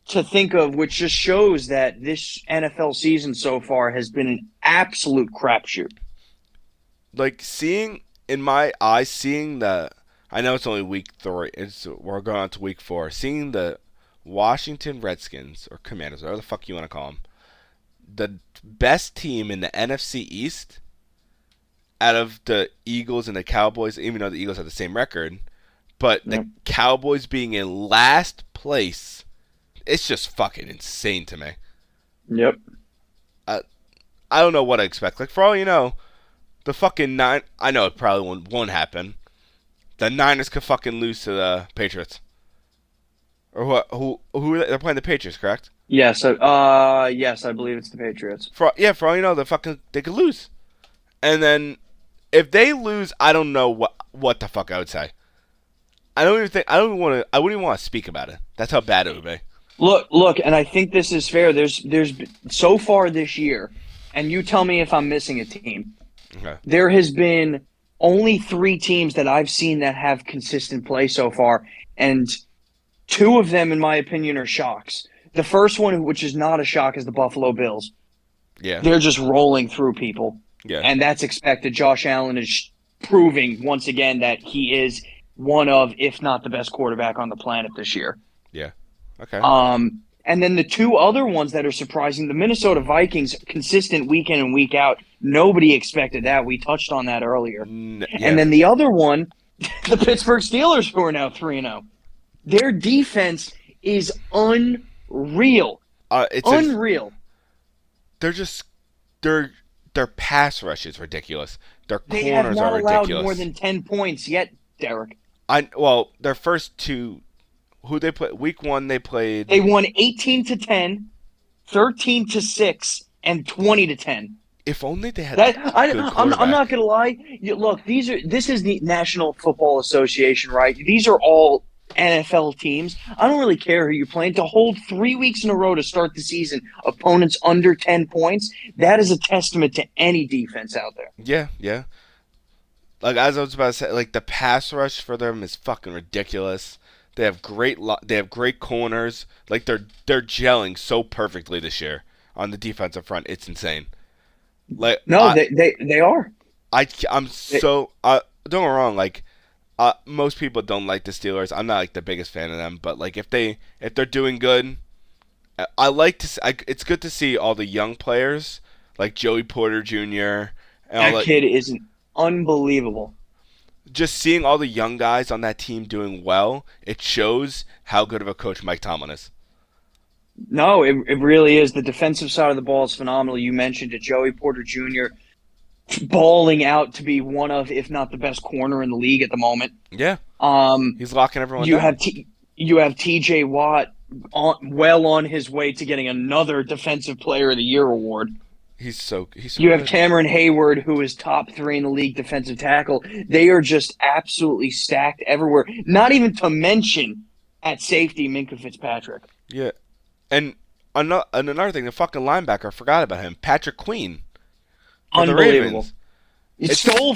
to think of, which just shows that this NFL season so far has been an absolute crapshoot. Like, in my eyes, I know it's only week 3. We're going on to week 4. Seeing the Washington Redskins, or Commanders, whatever the fuck you want to call them, the best team in the NFC East out of the Eagles and the Cowboys, even though the Eagles have the same record, but the Cowboys being in last place, it's just fucking insane to me. Yep. I don't know what I expect. Like, for all you know, the fucking I know it probably won't happen. The Niners could fucking lose to the Patriots. Or what? Who they're playing the Patriots, correct? Yes. Yes, I believe it's the Patriots. For all you know, they could lose. And then if they lose, I don't know what the fuck I would say. I wouldn't even want to speak about it. That's how bad it would be. Look, and I think this is fair. There's so far this year, and you tell me if I'm missing a team. Okay. There has been only 3 teams that I've seen that have consistent play so far, and 2 of them, in my opinion, are shocks. The first one, which is not a shock, is the Buffalo Bills. Yeah. They're just rolling through people. Yeah. And that's expected. Josh Allen is proving once again that he is one of, if not the best quarterback on the planet this year. Yeah. Okay. And then the 2 other ones that are surprising, the Minnesota Vikings, consistent week in and week out. Nobody expected that. We touched on that earlier. Yeah. And then the other one, the Pittsburgh Steelers, who are now 3-0. Their defense is unreal. It's unreal. Their pass rush is ridiculous. Their They have corners not are allowed ridiculous. more than 10 points yet, Derek. Their first 2, who they play? Week 1 they played. They won 18-10, 13-6, and 20-10. If only they had. I'm not gonna lie. Look, this is the National Football Association, right? These are all NFL teams. I don't really care who you're playing. To hold 3 weeks in a row to start the season, opponents under 10 points, that is a testament to any defense out there. Yeah. Like, as I was about to say, like, the pass rush for them is fucking ridiculous. They have great corners. Like, they're gelling so perfectly this year on the defensive front. It's insane. Like, they are. Don't get me wrong. Like, most people don't like the Steelers. I'm not like the biggest fan of them, but like if they're doing good, I like to. It's good to see all the young players like Joey Porter Jr. That kid is unbelievable. Just seeing all the young guys on that team doing well, it shows how good of a coach Mike Tomlin is. No, it really is. The defensive side of the ball is phenomenal. You mentioned it, Joey Porter Jr. balling out to be one of, if not the best corner in the league at the moment. Yeah. He's locking everyone down. You have TJ Watt well on his way to getting another Defensive Player of the Year award. He's so You have Cameron Hayward, who is top 3 in the league defensive tackle. They are just absolutely stacked everywhere. Not even to mention at safety, Minkah Fitzpatrick. Yeah. And another thing, the fucking linebacker, I forgot about him. Patrick Queen. Unbelievable. He stole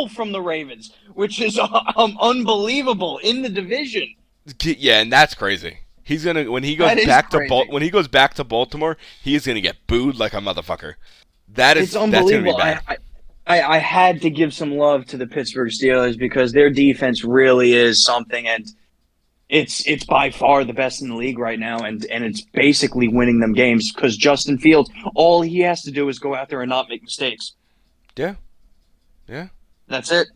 from the Ravens, which is unbelievable in the division. Yeah, and that's crazy. He's gonna when he goes back to Baltimore, he is gonna get booed like a motherfucker. It's unbelievable. That's gonna be bad. I had to give some love to the Pittsburgh Steelers because their defense really is something, and it's by far the best in the league right now, and it's basically winning them games because Justin Fields, all he has to do is go out there and not make mistakes. Yeah. That's it.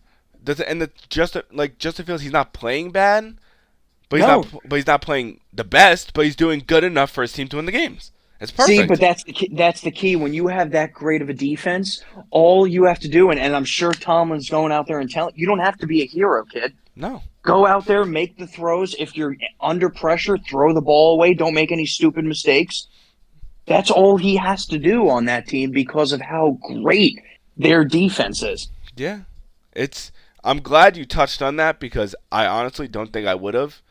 Justin Fields, he's not playing bad, But he's not playing the best, but he's doing good enough for his team to win the games. It's perfect. See, but that's the key. When you have that great of a defense, all you have to do, and I'm sure Tomlin's going out there and telling you don't have to be a hero, kid. No. Go out there, make the throws. If you're under pressure, throw the ball away. Don't make any stupid mistakes. That's all he has to do on that team because of how great their defense is. Yeah. I'm glad you touched on that because I honestly don't think I would have.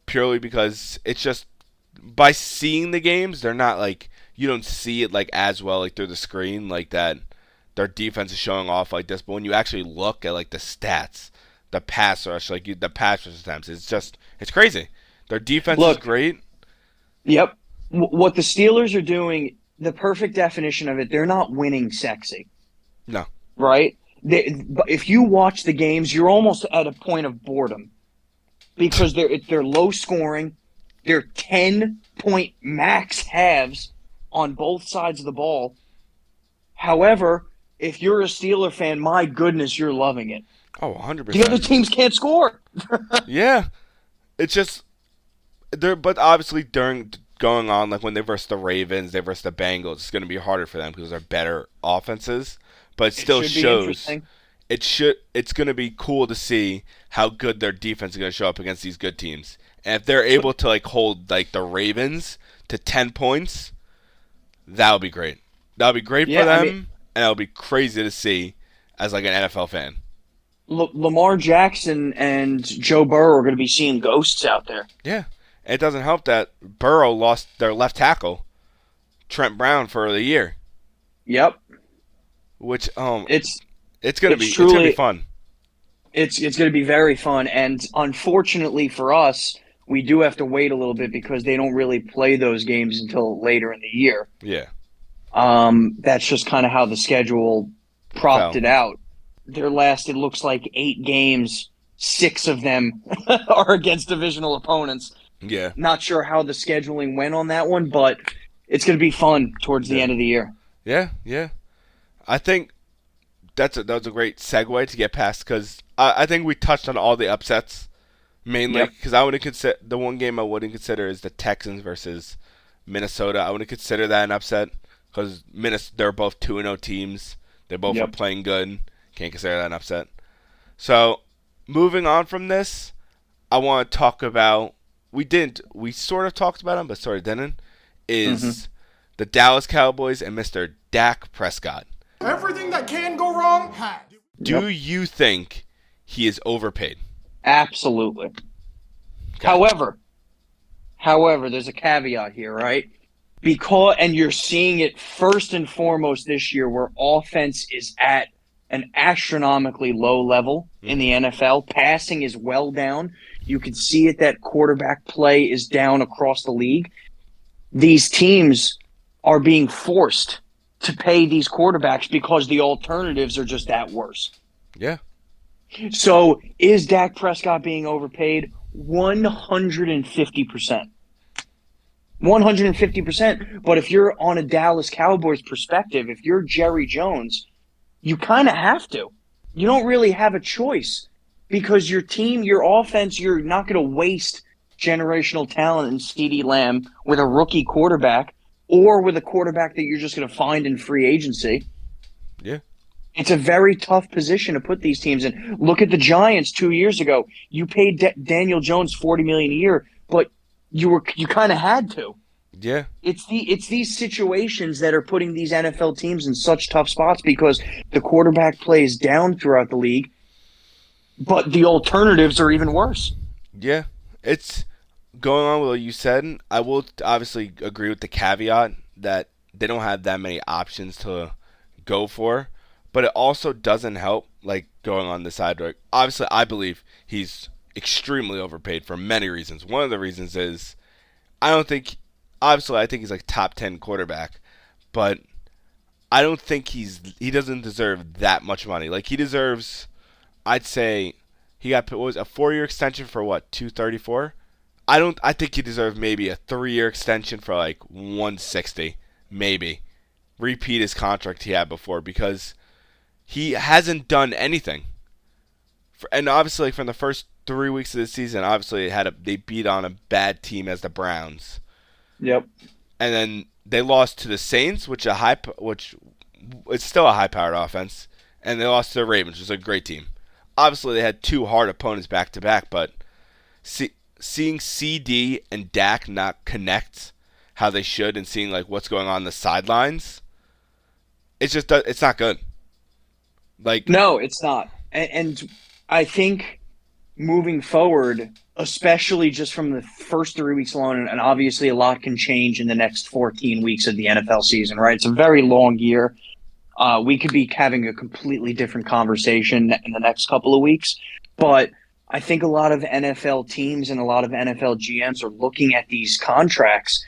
Purely because it's just by seeing the games, they're not like you don't see it like as well like through the screen like that. Their defense is showing off like this, but when you actually look at like the stats, the pass rush, the pass rush attempts, it's crazy. Their defense is great. Yep. What the Steelers are doing, the perfect definition of it, they're not winning sexy. No. Right? If you watch the games, you're almost at a point of boredom because they're low scoring. They're 10-point max halves on both sides of the ball. However, if you're a Steeler fan, my goodness, you're loving it. Oh, 100%. The other teams can't score. Yeah. It's just but obviously during going on like when they versus the Ravens, they versus the Bengals, it's going to be harder for them because they're better offenses, but it still shows it's going to be cool to see how good their defense is going to show up against these good teams. And if they're able to like hold like the Ravens to 10 points, that would be great. That would be great for them, and that would be crazy to see as like an NFL fan. Lamar Jackson and Joe Burrow are going to be seeing ghosts out there. Yeah. And it doesn't help that Burrow lost their left tackle, Trent Brown, for the year. Yep. Which it's gonna be fun. It's going to be very fun, and unfortunately for us, we do have to wait a little bit because they don't really play those games until later in the year. Yeah. That's just kind of how the schedule propped it out. Their last, it looks like 8 games, 6 of them are against divisional opponents. Yeah. Not sure how the scheduling went on that one, but it's going to be fun towards the end of the year. Yeah, yeah. I think that was a great segue to get past because I think we touched on all the upsets mainly because I wouldn't consider the one game I wouldn't consider is the Texans versus Minnesota. I wouldn't consider that an upset because they're both 2-0 teams. They both are playing good. Can't consider that an upset. So moving on from this, I want to talk about we sort of talked about them, but sort of didn't, is the Dallas Cowboys and Mr. Dak Prescott. Everything that can go wrong has. Do you think he is overpaid? Absolutely. Okay. However, there's a caveat here, right? And you're seeing it first and foremost this year where offense is at an astronomically low level in the NFL. Passing is well down. You can see it that quarterback play is down across the league. These teams are being forced to pay these quarterbacks because the alternatives are just that worse. Yeah. So is Dak Prescott being overpaid? 150%. 150%. But if you're on a Dallas Cowboys perspective, if you're Jerry Jones, you kind of have to. You don't really have a choice because your team, your offense, you're not going to waste generational talent in CeeDee Lamb with a rookie quarterback or with a quarterback that you're just going to find in free agency. Yeah. It's a very tough position to put these teams in. Look at the Giants 2 years ago. You paid Daniel Jones $40 million a year, but you kind of had to. Yeah. It's these situations that are putting these NFL teams in such tough spots because the quarterback plays down throughout the league, but the alternatives are even worse. Yeah. It's going on with what you said. I will obviously agree with the caveat that they don't have that many options to go for. But it also doesn't help, like, going on the side. Obviously, I believe he's extremely overpaid for many reasons. One of the reasons is I think he's like top 10 quarterback, but I don't think he doesn't deserve that much money. Like, he deserves, I'd say, he got a 4-year extension for what, $234? I think he deserves maybe a 3-year extension for like $160, maybe. Repeat his contract he had before because he hasn't done anything And obviously, like, from the first 3 weeks of the season, obviously they beat on a bad team as the Browns. Yep. And then they lost to the Saints, which it's still a high-powered offense, and they lost to the Ravens, which is a great team. Obviously, they had two hard opponents back-to-back, but seeing CD and Dak not connect how they should and seeing like what's going on the sidelines, it's not good. Like, no, it's not. And I think moving forward, especially just from the first 3 weeks alone, and obviously a lot can change in the next 14 weeks of the NFL season, right? It's a very long year. We could be having a completely different conversation in the next couple of weeks. But I think a lot of NFL teams and a lot of NFL GMs are looking at these contracts.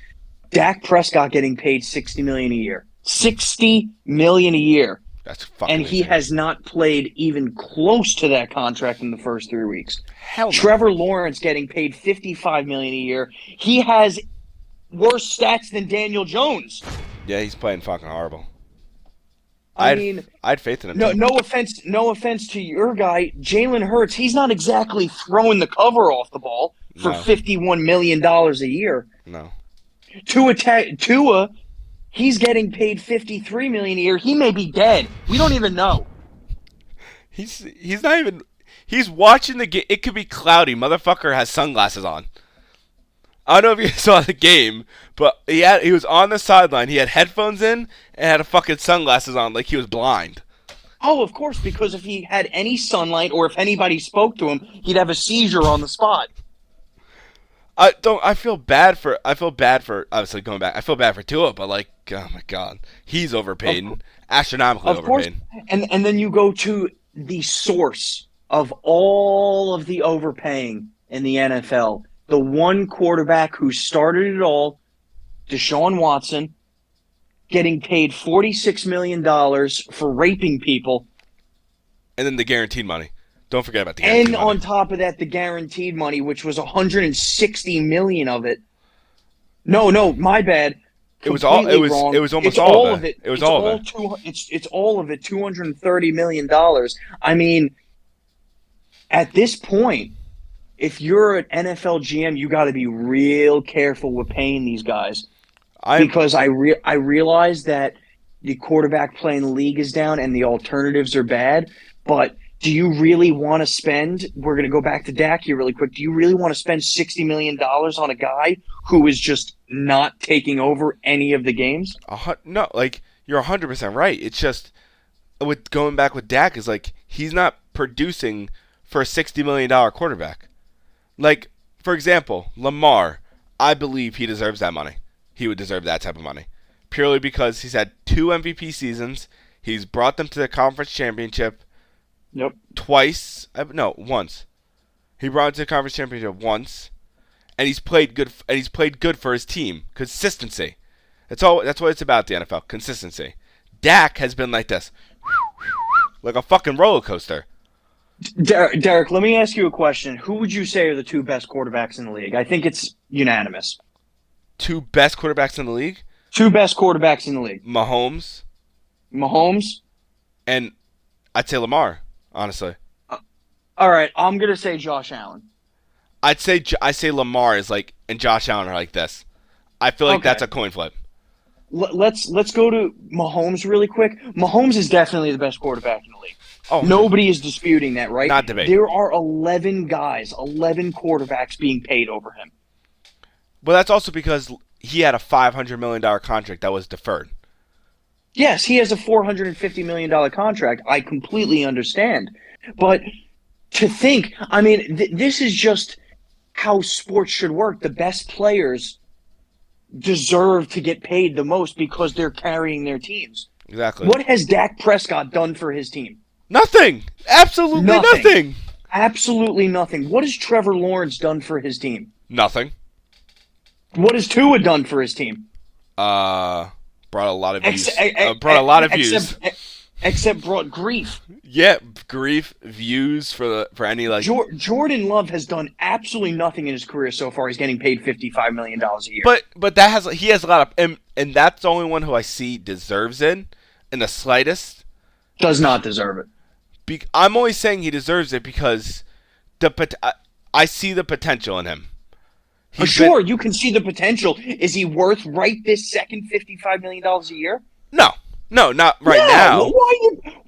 Dak Prescott getting paid $60 million a year. $60 million a year. That's fucking and he insane. has not played even close to that contract in the first 3 weeks. Hell no. Trevor Lawrence getting paid $55 million a year. He has worse stats than Daniel Jones. Yeah, he's playing fucking horrible. I had faith in him. No offense to your guy, Jalen Hurts. He's not exactly throwing the cover off the ball for $51 million a year. No. Tua, he's getting paid $53 million a year. He may be dead. We don't even know. He's not even. He's watching the game. It could be cloudy. Motherfucker has sunglasses on. I don't know if you saw the game, but he was on the sideline. He had headphones in and had a fucking sunglasses on, like he was blind. Oh, of course, because if he had any sunlight or if anybody spoke to him, he'd have a seizure on the spot. I feel bad for obviously going back. I feel bad for Tua, but like, oh my god, he's overpaid, astronomically of course. overpaid. And then you go to the source of all of the overpaying in the NFL. The one quarterback who started it all, Deshaun Watson, getting paid $46 million for raping people. And then the guaranteed money. Don't forget about the guaranteed money. And on top of that, the guaranteed money, which was $160 million of it. No, my bad. It was all. It was. Wrong. It was almost it's all of it. It was all of it. It's all of it. $230 million. I mean, at this point, if you're an NFL GM, you got to be real careful with paying these guys, because I realize that the quarterback play in the league is down and the alternatives are bad. But do you really want to spend? We're going to go back to Dak here really quick. Do you really want to spend $60 million on a guy who is just not taking over any of the games? No, like, you're 100% right. It's just with going back with Dak is like he's not producing for a $60 million quarterback. Like, for example, Lamar, I believe he deserves that money. He would deserve that type of money. Purely because he's had 2 MVP seasons. He's brought them to the conference championship once. He brought them to the conference championship once. And he's played good for his team. Consistency. That's what it's about, the NFL. Consistency. Dak has been like this. Like a fucking roller coaster. Derek, let me ask you a question. Who would you say are the 2 best quarterbacks in the league? I think it's unanimous. 2 best quarterbacks in the league? 2 best quarterbacks in the league. Mahomes. And I'd say Lamar, honestly. All right, I'm going to say Josh Allen. I say Lamar is like, and Josh Allen are like this. I feel like that's a coin flip. Let's go to Mahomes really quick. Mahomes is definitely the best quarterback in the league. Oh, nobody is disputing that, right? Not debate. There are 11 quarterbacks being paid over him. Well, that's also because he had a $500 million contract that was deferred. Yes, he has a $450 million contract. I completely understand. But to think, I mean, this is just how sports should work. The best players deserve to get paid the most because they're carrying their teams. Exactly. What has Dak Prescott done for his team? Nothing. Absolutely nothing. Absolutely nothing. What has Trevor Lawrence done for his team? Nothing. What has Tua done for his team? Brought a lot of views. Except brought grief. Yeah, grief, views for any like. Jordan Love has done absolutely nothing in his career so far. He's getting paid $55 million a year. But he has a lot of, and that's the only one who I see deserves it in the slightest. Does not deserve it. I'm only saying he deserves it because I see the potential in him. Sure, you can see the potential. Is he worth right this second $55 million a year? No, not right now.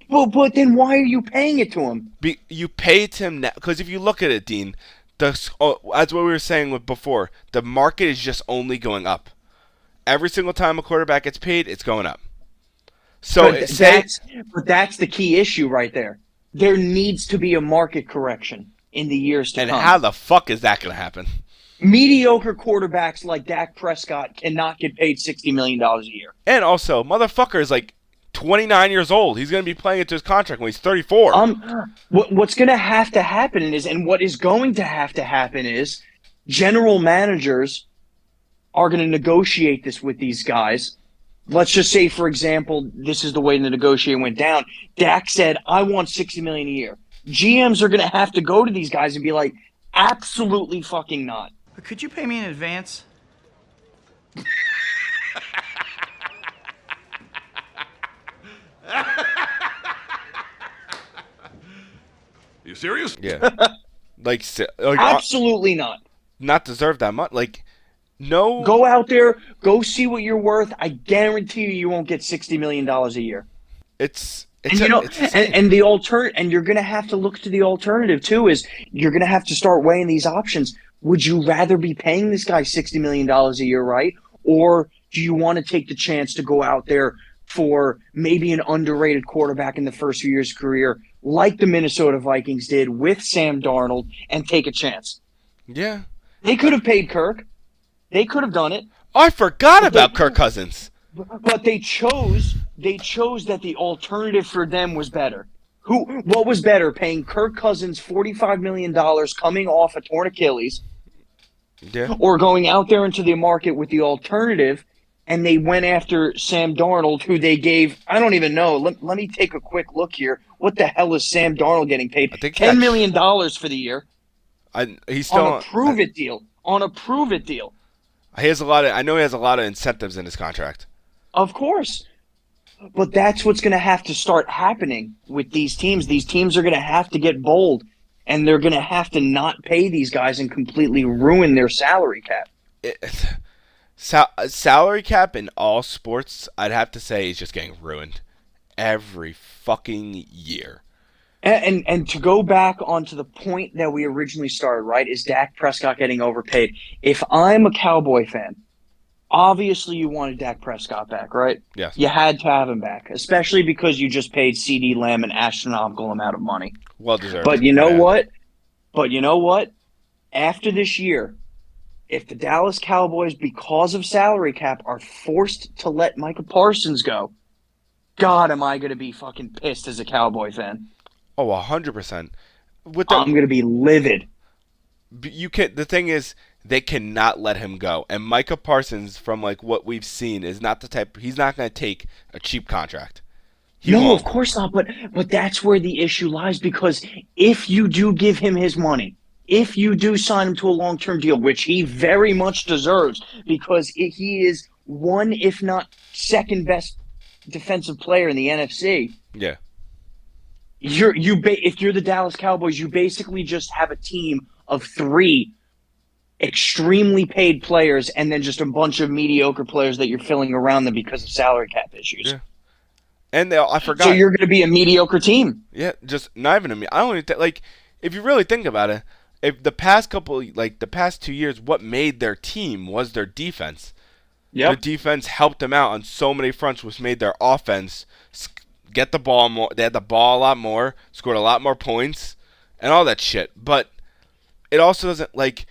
Well, but then why are you paying it to him? You pay it to him now because if you look at it, Dean, as what we were saying before, the market is just only going up. Every single time a quarterback gets paid, it's going up. So But that's the key issue right there. There needs to be a market correction in the years to come. And how the fuck is that going to happen? Mediocre quarterbacks like Dak Prescott cannot get paid $60 million a year. And also, motherfucker is like 29 years old. He's going to be playing into his contract when he's 34. What's going to have to happen is, and what is going to have to happen is, general managers are going to negotiate this with these guys. Let's just say, for example, this is the way the negotiation went down. Dak said, I want $60 million a year. GMs are going to have to go to these guys and be like, absolutely fucking not. But could you pay me in advance? You serious? Yeah. like Absolutely not. Not deserve that much. Like, no. Go out there, go see what you're worth. I guarantee you won't get $60 million a year. And you're going to have to look to the alternative too. Is you're going to have to start weighing these options. Would you rather be paying this guy $60 million a year, right? Or do you want to take the chance to go out there for maybe an underrated quarterback in the first few years of career, like the Minnesota Vikings did with Sam Darnold, and take a chance? Yeah. They could have paid Kirk. They could have done it. I forgot about Kirk Cousins. But they chose that the alternative for them was better. What was better, paying Kirk Cousins $45 million coming off a torn Achilles, or going out there into the market with the alternative, and they went after Sam Darnold, who they gave, I don't even know. Let me take a quick look here. What the hell is Sam Darnold getting paid? $10 million for the year. He's still on a prove-it deal. On a prove-it deal. He has a lot of. I know he has a lot of incentives in his contract. Of course. But that's what's going to have to start happening with these teams. These teams are going to have to get bold, and they're going to have to not pay these guys and completely ruin their salary cap. Salary cap in all sports, I'd have to say, is just getting ruined every fucking year. And to go back onto the point that we originally started, right, is Dak Prescott getting overpaid. If I'm a Cowboy fan, obviously you wanted Dak Prescott back, right? Yes. You had to have him back, especially because you just paid CeeDee Lamb an astronomical amount of money. Well deserved. But you know what? After this year, if the Dallas Cowboys, because of salary cap, are forced to let Micah Parsons go, God, am I going to be fucking pissed as a Cowboy fan. Oh, 100%. I'm going to be livid. The thing is, they cannot let him go. And Micah Parsons, from like what we've seen, is not the type. He's not going to take a cheap contract. Of course not. But that's where the issue lies, because if you do give him his money, if you do sign him to a long-term deal, which he very much deserves, because he is one, if not second best defensive player in the NFC. Yeah. If you're the Dallas Cowboys, you basically just have a team of three extremely paid players and then just a bunch of mediocre players that you're filling around them because of salary cap issues. Yeah. And I forgot. So you're going to be a mediocre team. Yeah, just not even I don't even like. If you really think about it, if the past 2 years, what made their team was their defense. Yeah. Their defense helped them out on so many fronts, which made their offense get the ball more. They had the ball a lot more, scored a lot more points, and all that shit. But it also doesn't, like,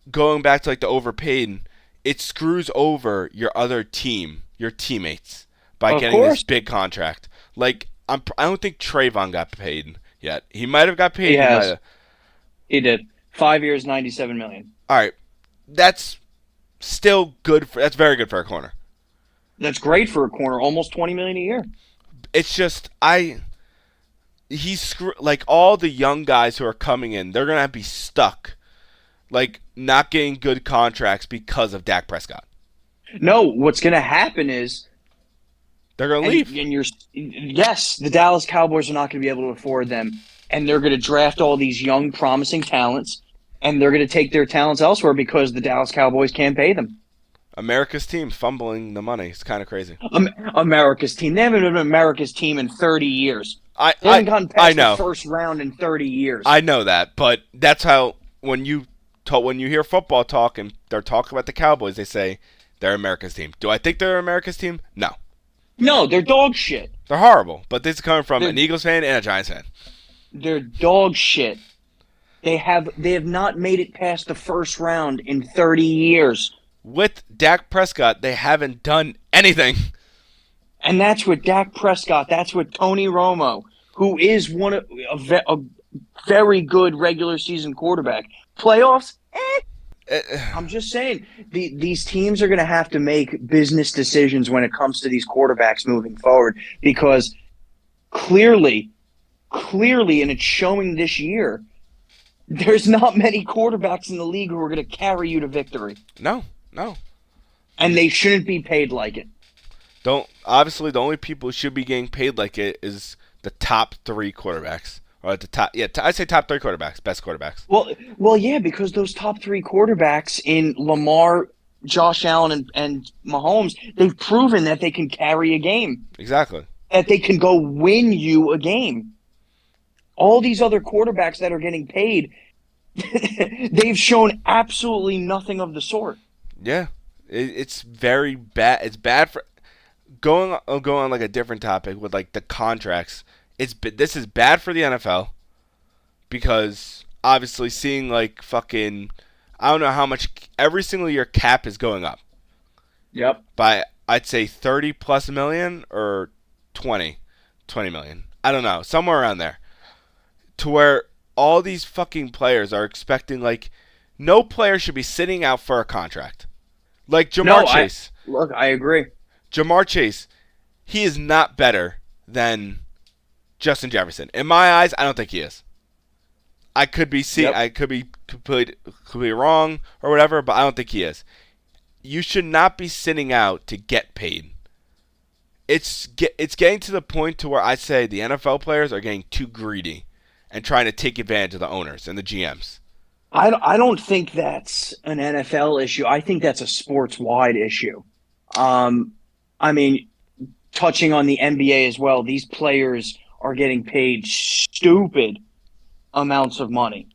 going back to like the overpaid, it screws over your other team, your teammates, by getting this big contract. Like, I don't think Trayvon got paid yet. He might have got paid. He has. He did. 5 years, $97 million. All right, that's still good. That's very good for a corner. That's great for a corner. Almost $20 million a year. It's just like all the young guys who are coming in, they're gonna be stuck, like not getting good contracts because of Dak Prescott. No, what's gonna happen is They're going to leave. And yes, the Dallas Cowboys are not going to be able to afford them, and they're going to draft all these young, promising talents, and they're going to take their talents elsewhere because the Dallas Cowboys can't pay them. America's team fumbling the money. It's kind of crazy. America's team. They haven't been America's team in 30 years. They haven't gotten past the first round in 30 years. I know that, but that's how when you hear football talk and they're talking about the Cowboys, they say they're America's team. Do I think they're America's team? No. No, they're dog shit. They're horrible, but this is coming from an Eagles fan and a Giants fan. They're dog shit. They have not made it past the first round in 30 years. With Dak Prescott, they haven't done anything. And that's with Dak Prescott. That's with Tony Romo, who is a very good regular season quarterback. Playoffs? I'm just saying, these teams are going to have to make business decisions when it comes to these quarterbacks moving forward because clearly, and it's showing this year, there's not many quarterbacks in the league who are going to carry you to victory. No. And they shouldn't be paid like it. Obviously, the only people who should be getting paid like it is the top 3 quarterbacks. Or at the top, I'd say top 3 quarterbacks, best quarterbacks. Well, yeah, because those top 3 quarterbacks in Lamar, Josh Allen, and Mahomes, they've proven that they can carry a game. Exactly. That they can go win you a game. All these other quarterbacks that are getting paid, they've shown absolutely nothing of the sort. Yeah, it's very bad. It's bad for going on like a different topic with like the contracts. This is bad for the NFL because obviously seeing like fucking I don't know how much every single year cap is going up. Yep. By I'd say 30 plus million or 20 million. I don't know, somewhere around there. To where all these fucking players are expecting like no player should be sitting out for a contract. Like Jamar Chase. I agree. Jamar Chase, he is not better than Justin Jefferson. In my eyes, I don't think he is. I could be completely wrong or whatever, but I don't think he is. You should not be sitting out to get paid. It's getting to the point to where I say the NFL players are getting too greedy and trying to take advantage of the owners and the GMs. I don't think that's an NFL issue. I think that's a sports-wide issue. I mean, touching on the NBA as well, these players are getting paid stupid amounts of money.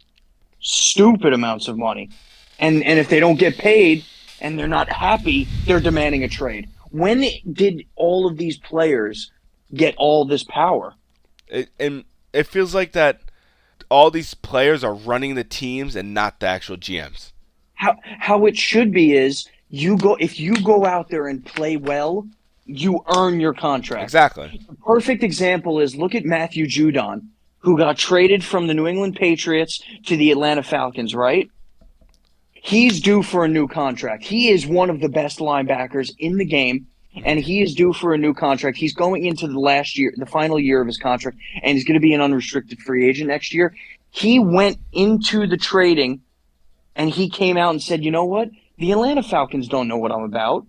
And if they don't get paid and they're not happy, they're demanding a trade. When did all of these players get all this power? And it feels like that all these players are running the teams and not the actual GMs. How it should be is if you go out there and play well, you earn your contract. Exactly. The perfect example is look at Matthew Judon, who got traded from the New England Patriots to the Atlanta Falcons, right? He's due for a new contract. He is one of the best linebackers in the game, and he is due for a new contract. He's going into the final year of his contract, and he's going to be an unrestricted free agent next year. He went into the trading, and he came out and said, you know what? The Atlanta Falcons don't know what I'm about.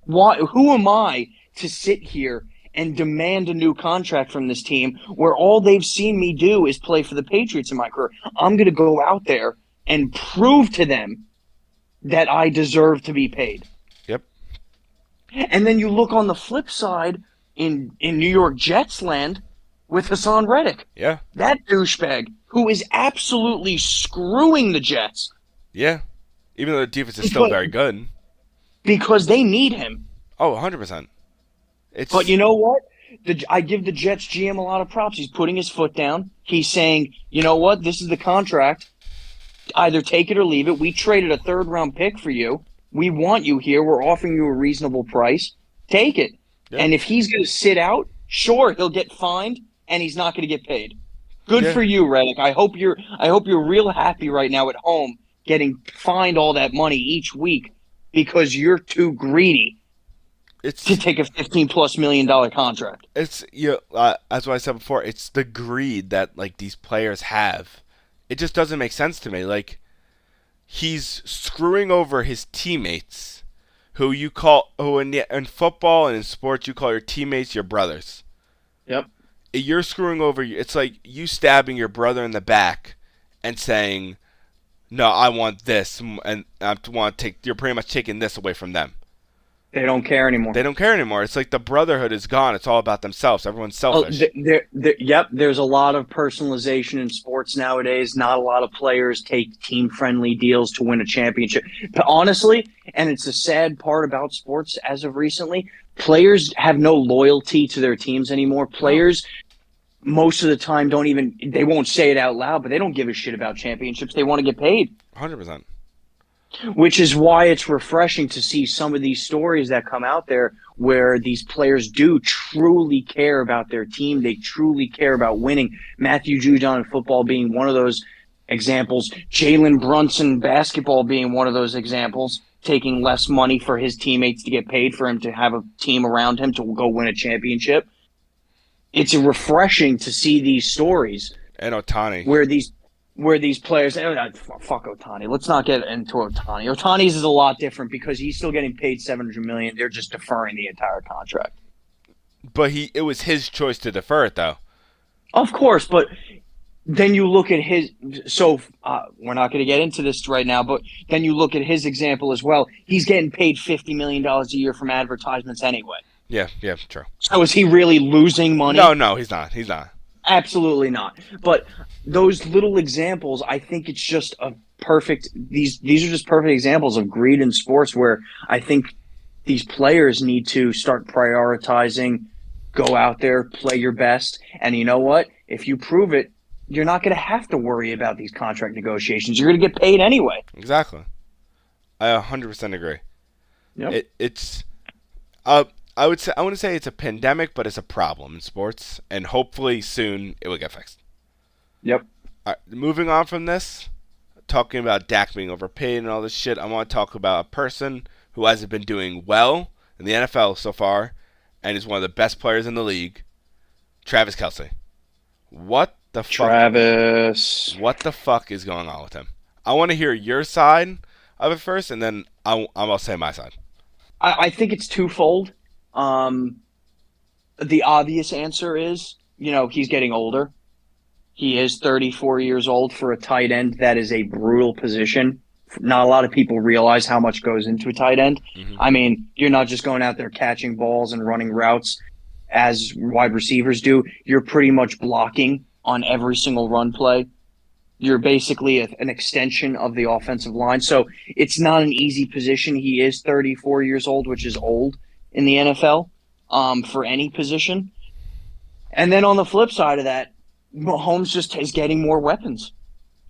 Who am I to sit here and demand a new contract from this team where all they've seen me do is play for the Patriots in my career? I'm going to go out there and prove to them that I deserve to be paid. Yep. And then you look on the flip side in New York Jets land with Hassan Reddick. Yeah. That douchebag who is absolutely screwing the Jets. Yeah. Even though the defense is still very good. Because they need him. Oh, 100%. But you know what? I give the Jets GM a lot of props. He's putting his foot down. He's saying, you know what? This is the contract. Either take it or leave it. We traded a third-round pick for you. We want you here. We're offering you a reasonable price. Take it. Yeah. And if he's going to sit out, sure, he'll get fined, and he's not going to get paid. Good for you, Reddick. I hope you're real happy right now at home getting fined all that money each week because you're too greedy to take a $15+ million contract. It's as what I said before. It's the greed that like these players have. It just doesn't make sense to me. Like he's screwing over his teammates who in football and in sports you call your teammates your brothers. Yep. You're screwing over. It's like you stabbing your brother in the back and saying, "No, I want this," and I want to take. You're pretty much taking this away from them. They don't care anymore. They don't care anymore. It's like the brotherhood is gone. It's all about themselves. Everyone's selfish. Yep, there's a lot of personalization in sports nowadays. Not a lot of players take team-friendly deals to win a championship. But honestly, and it's the sad part about sports as of recently, players have no loyalty to their teams anymore. Players, most of the time, they won't say it out loud, but they don't give a shit about championships. They want to get paid. 100%. Which is why it's refreshing to see some of these stories that come out there where these players do truly care about their team. They truly care about winning. Matthew Judon in football being one of those examples. Jalen Brunson basketball being one of those examples, taking less money for his teammates to get paid for him to have a team around him to go win a championship. It's refreshing to see these stories. And Ohtani. Where these players, fuck Ohtani. Let's not get into Ohtani. Ohtani's is a lot different because he's still getting paid $700 million. They're just deferring the entire contract. But it was his choice to defer it, though. Of course, but then you look at his. So we're not going to get into this right now, but then you look at his example as well. He's getting paid $50 million a year from advertisements anyway. Yeah, true. So is he really losing money? No, he's not. He's not. Absolutely not. But those little examples, I think it's just a perfect. These are just perfect examples of greed in sports, where I think these players need to start prioritizing. Go out there, play your best, and you know what? If you prove it, you're not going to have to worry about these contract negotiations. You're going to get paid anyway. Exactly. I 100% agree. Yep. I wouldn't say it's a pandemic, but it's a problem in sports, and hopefully soon it will get fixed. Yep. All right, moving on from this, talking about Dak being overpaid and all this shit, I want to talk about a person who hasn't been doing well in the NFL so far, and is one of the best players in the league, Travis Kelce. What the fuck is going on with him? I want to hear your side of it first, and then I'll say my side. I think it's twofold. The obvious answer is, he's getting older. He is 34 years old. For a tight end, that is a brutal position. Not a lot of people realize how much goes into a tight end. Mm-hmm. I mean, you're not just going out there catching balls and running routes as wide receivers do. You're pretty much blocking on every single run play. You're basically an extension of the offensive line. So it's not an easy position. He is 34 years old, which is old in the NFL for any position. And then on the flip side of that, Mahomes just is getting more weapons.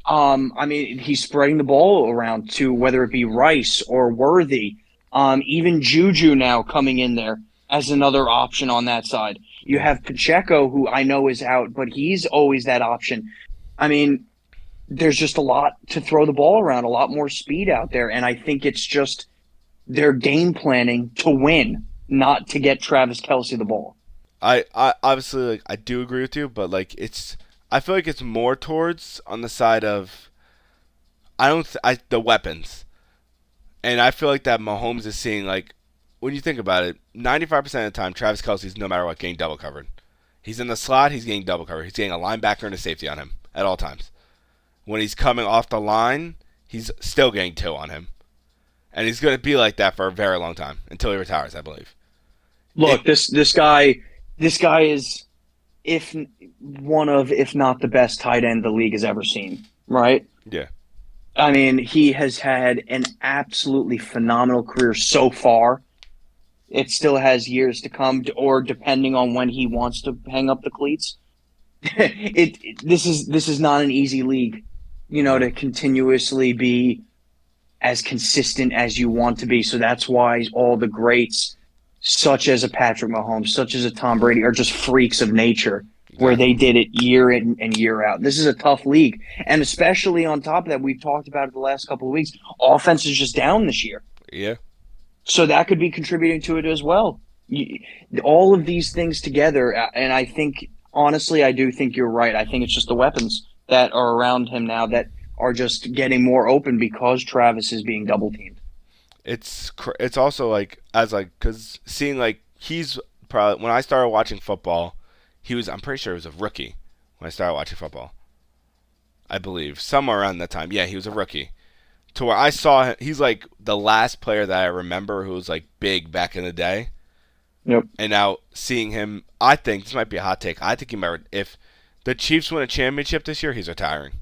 I mean, he's spreading the ball around to whether it be Rice or Worthy, even Juju now coming in there as another option on that side. You have Pacheco, who I know is out, but he's always that option. I mean, there's just a lot to throw the ball around, a lot more speed out there, and I think it's just they're game planning to win, not to get Travis Kelce the ball. I obviously I do agree with you, but I feel like it's more towards on the side of the weapons, and I feel like that Mahomes is seeing, when you think about it, 95% of the time Travis Kelce's no matter what getting double covered. He's in the slot, he's getting double covered. He's getting a linebacker and a safety on him at all times. When he's coming off the line, he's still getting two on him, and he's going to be like that for a very long time until he retires, I believe. Look, this guy is if not the best tight end the league has ever seen, right? Yeah. I mean, he has had an absolutely phenomenal career so far. It still has years to come, or depending on when he wants to hang up the cleats. This is not an easy league, to continuously be as consistent as you want to be. So that's why all the greats, such as a Patrick Mahomes, such as a Tom Brady, are just freaks of nature, where they did it year in and year out. This is a tough league. And especially on top of that, we've talked about it the last couple of weeks, offense is just down this year. Yeah. So that could be contributing to it as well. All of these things together, and I think, honestly, I do think you're right. I think it's just the weapons that are around him now that are just getting more open because Travis is being double-teamed. It's also like because seeing like he's probably when I started watching football, I'm pretty sure he was a rookie when I started watching football. I believe somewhere around that time. Yeah, he was a rookie. To where I saw him, he's like the last player that I remember who was like big back in the day. Yep. And now seeing him, I think this might be a hot take. I think he might. If the Chiefs win a championship this year, he's retiring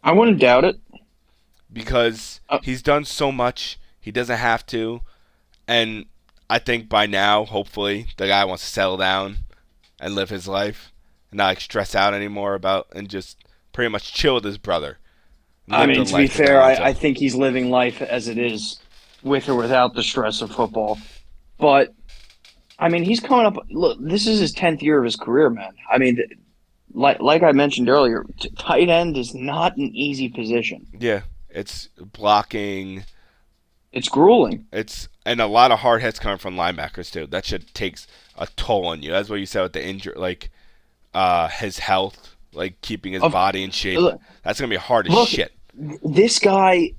I wouldn't doubt it. because he's done so much. He doesn't have to, and I think by now, hopefully, the guy wants to settle down and live his life and not like stress out anymore about and just pretty much chill with his brother. I Live mean, the to be life that fair, he wants I to. think he's living life as it is, with or without the stress of football. But I mean, he's coming up. Look, this is his 10th year of his career, man. I mean, like I mentioned earlier, tight end is not an easy position. Yeah, it's blocking. It's grueling. And a lot of hard hits coming from linebackers too. That shit takes a toll on you. That's what you said with the injury, like his health, like keeping his body in shape. Look, That's gonna be hard as shit. This guy,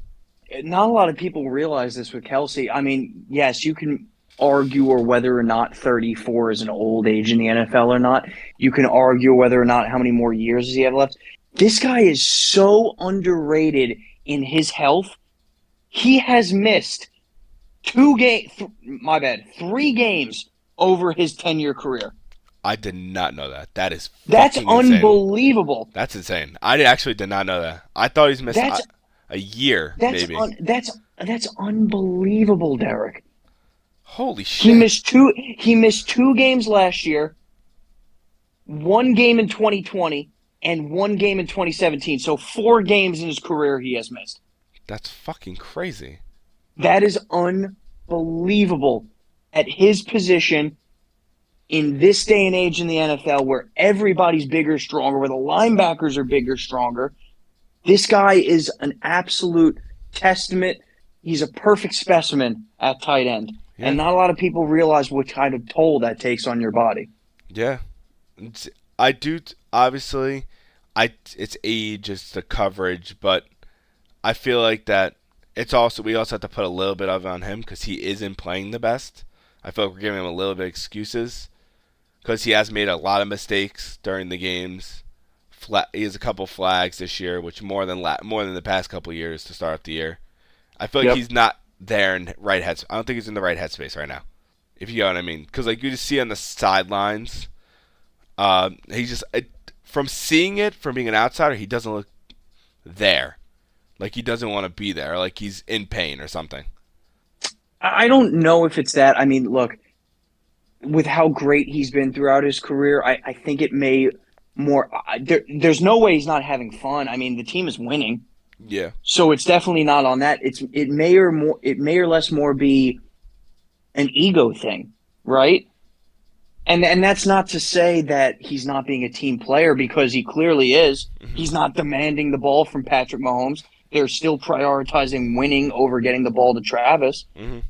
not a lot of people realize this with Kelsey. I mean, yes, you can argue or whether or not 34 is an old age in the NFL or not. You can argue whether or not how many more years does he have left. This guy is so underrated in his health. He has missed 3 games over his 10-year career. I did not know that. That's fucking unbelievable. Insane. That's insane. I actually did not know that. I thought he's missed a year, maybe. That's unbelievable, Derek. Holy shit. He missed 2 games last year, 1 game in 2020, and 1 game in 2017. So 4 games in his career he has missed. That's fucking crazy. That is unbelievable at his position in this day and age in the NFL where everybody's bigger, stronger, where the linebackers are bigger, stronger. This guy is an absolute testament. He's a perfect specimen at tight end. Yeah. And not a lot of people realize what kind of toll that takes on your body. Yeah. I do, obviously, it's age, it's the coverage, but I feel like that we also have to put a little bit of it on him because he isn't playing the best. I feel like we're giving him a little bit of excuses because he has made a lot of mistakes during the games. He has a couple flags this year, which more than the past couple years to start off the year. I feel like he's not there in right headspace. I don't think he's in the right headspace right now, if you know what I mean. Because like you just see on the sidelines, from seeing it from being an outsider, he doesn't look there. Like he doesn't want to be there. Like he's in pain or something. I don't know if it's that. I mean, look, with how great he's been throughout his career, I think it may more. There's no way he's not having fun. I mean, the team is winning. Yeah. So it's definitely not on that. It may or less more be an ego thing, right? And that's not to say that he's not being a team player because he clearly is. Mm-hmm. He's not demanding the ball from Patrick Mahomes. They're still prioritizing winning over getting the ball to Travis. Mm-hmm.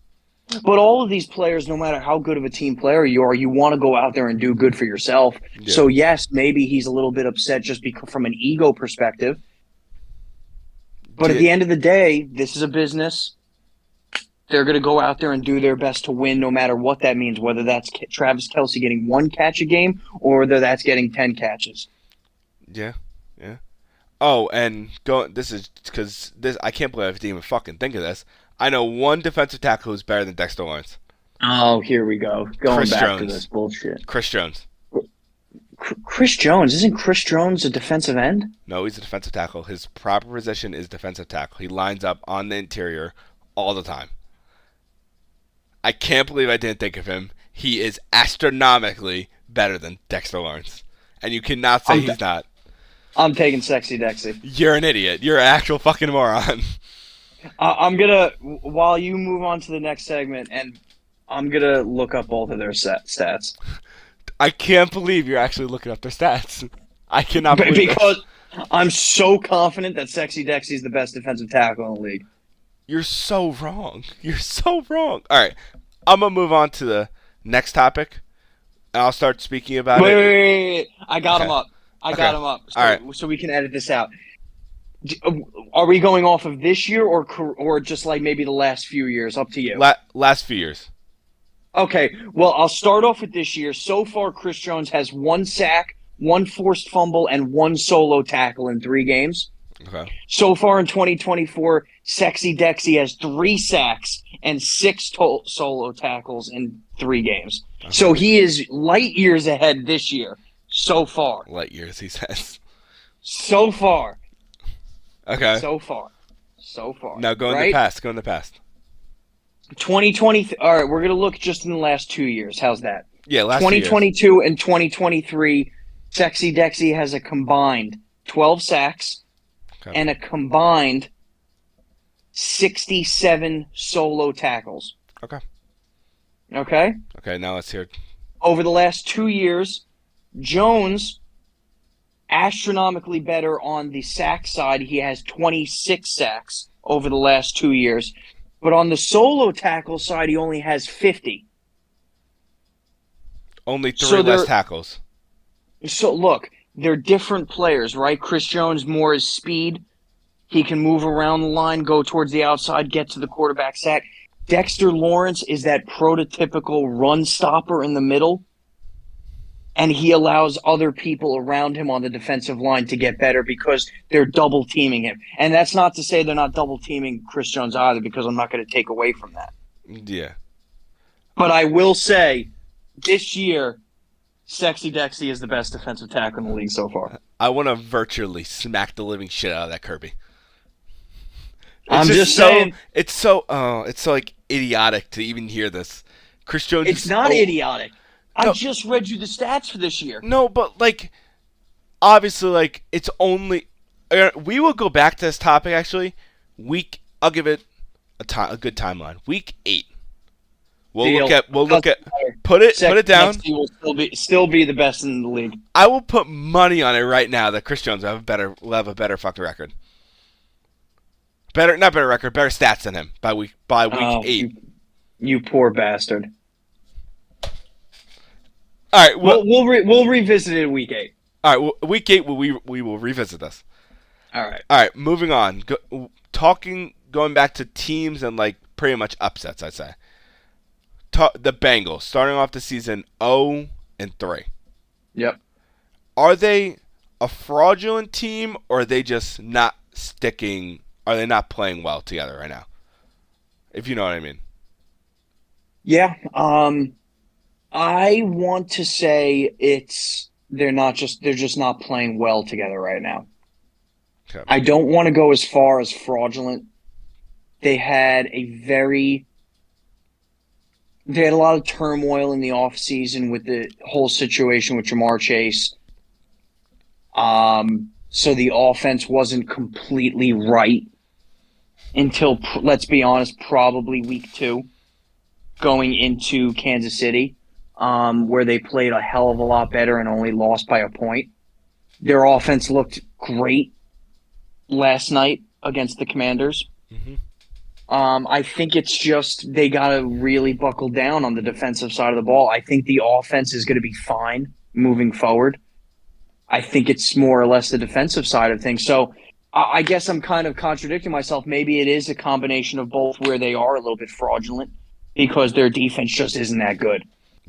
But all of these players, no matter how good of a team player you are, you want to go out there and do good for yourself. Yeah. So yes, maybe he's a little bit upset just because from an ego perspective. But at the end of the day, this is a business. They're going to go out there and do their best to win no matter what that means, whether that's Travis Kelce getting 1 catch a game or whether that's getting 10 catches. Yeah, yeah. Oh, and this is because I can't believe I didn't even fucking think of this. I know one defensive tackle who's better than Dexter Lawrence. Oh, here we go. Going Chris back Jones. to this bullshit. Chris Jones. Chris Jones. Isn't Chris Jones a defensive end? No, he's a defensive tackle. His proper position is defensive tackle. He lines up on the interior all the time. I can't believe I didn't think of him. He is astronomically better than Dexter Lawrence. And you cannot say he's not. I'm taking Sexy Dexy. You're an idiot. You're an actual fucking moron. I'm going to, while you move on to the next segment, and I'm going to look up both of their stats. I can't believe you're actually looking up their stats. I cannot believe because I'm so confident that Sexy Dexy is the best defensive tackle in the league. You're so wrong. You're so wrong. All right. I'm going to move on to the next topic, and I'll start speaking about it. Wait. I got him up. I got him up. All right. So we can edit this out. Are we going off of this year or just like maybe the last few years? Up to you. Last few years. Okay, well, I'll start off with this year. So far, Chris Jones has 1 sack, 1 forced fumble, and 1 solo tackle in 3 games. Okay. So far in 2024, Sexy Dexy has 3 sacks and 6 solo tackles in 3 games. Okay. So he is light years ahead this year. So far. Light years, he says. So far. Okay. So far. Now go in the past. Go in the past. 2020. All right, we're going to look just in the last 2 years. How's that? Yeah, last 2022 and 2023, Sexy Dexy has a combined 12 sacks and a combined 67 solo tackles. Okay. Okay? Okay, now let's hear it. Over the last 2 years, Jones, astronomically better on the sack side. He has 26 sacks over the last 2 years. But on the solo tackle side, he only has 50. Only 3 less tackles. So, look, they're different players, right? Chris Jones, more is speed. He can move around the line, go towards the outside, get to the quarterback sack. Dexter Lawrence is that prototypical run stopper in the middle, and he allows other people around him on the defensive line to get better because they're double teaming him. And that's not to say they're not double teaming Chris Jones either, because I'm not going to take away from that. Yeah. But I will say, this year, Sexy Dexy is the best defensive tackle in the league so far. I want to virtually smack the living shit out of that Kirby. I'm just saying. It's so like idiotic to even hear this. Chris Jones. It's not idiotic. No. I just read you the stats for this year. No, but like, obviously, like it's only. We will go back to this topic actually. I'll give it a good timeline. Week 8. We'll look at. Put it down. Will still be the best in the league. I will put money on it right now that Chris Jones will have a better fucking record. Better stats than him by week 8. You poor bastard. All right, we'll revisit it in week 8. All right, week 8 we will revisit this. All right, moving on. Going back to teams and like pretty much upsets, I'd say. The Bengals starting off the season 0-3. Yep. Are they a fraudulent team, or are they just not sticking? Are they not playing well together right now? If you know what I mean. Yeah. I want to say they're just not playing well together right now. Okay. I don't want to go as far as fraudulent. They had a lot of turmoil in the offseason with the whole situation with Jamar Chase. So the offense wasn't completely right until, let's be honest, probably week 2 going into Kansas City, where they played a hell of a lot better and only lost by a point. Their offense looked great last night against the Commanders. Mm-hmm. I think it's just they got to really buckle down on the defensive side of the ball. I think the offense is going to be fine moving forward. I think it's more or less the defensive side of things. So I guess I'm kind of contradicting myself. Maybe it is a combination of both where they are a little bit fraudulent because their defense just isn't that good.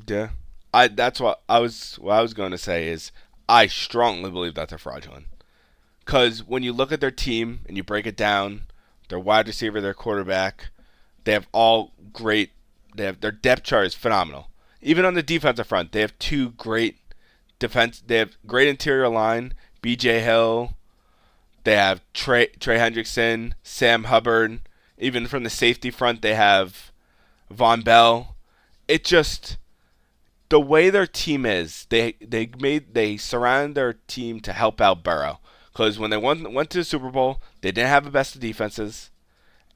Yeah. That's what I was going to say is I strongly believe that they're fraudulent. Because when you look at their team and you break it down, their wide receiver, their quarterback, they have all great. Their depth chart is phenomenal. Even on the defensive front, they have 2 great defense. They have great interior line. B.J. Hill. They have Trey Hendrickson, Sam Hubbard. Even from the safety front, they have Von Bell. It just the way their team is. They surround their team to help out Burrow. Because when they went to the Super Bowl, they didn't have the best of defenses,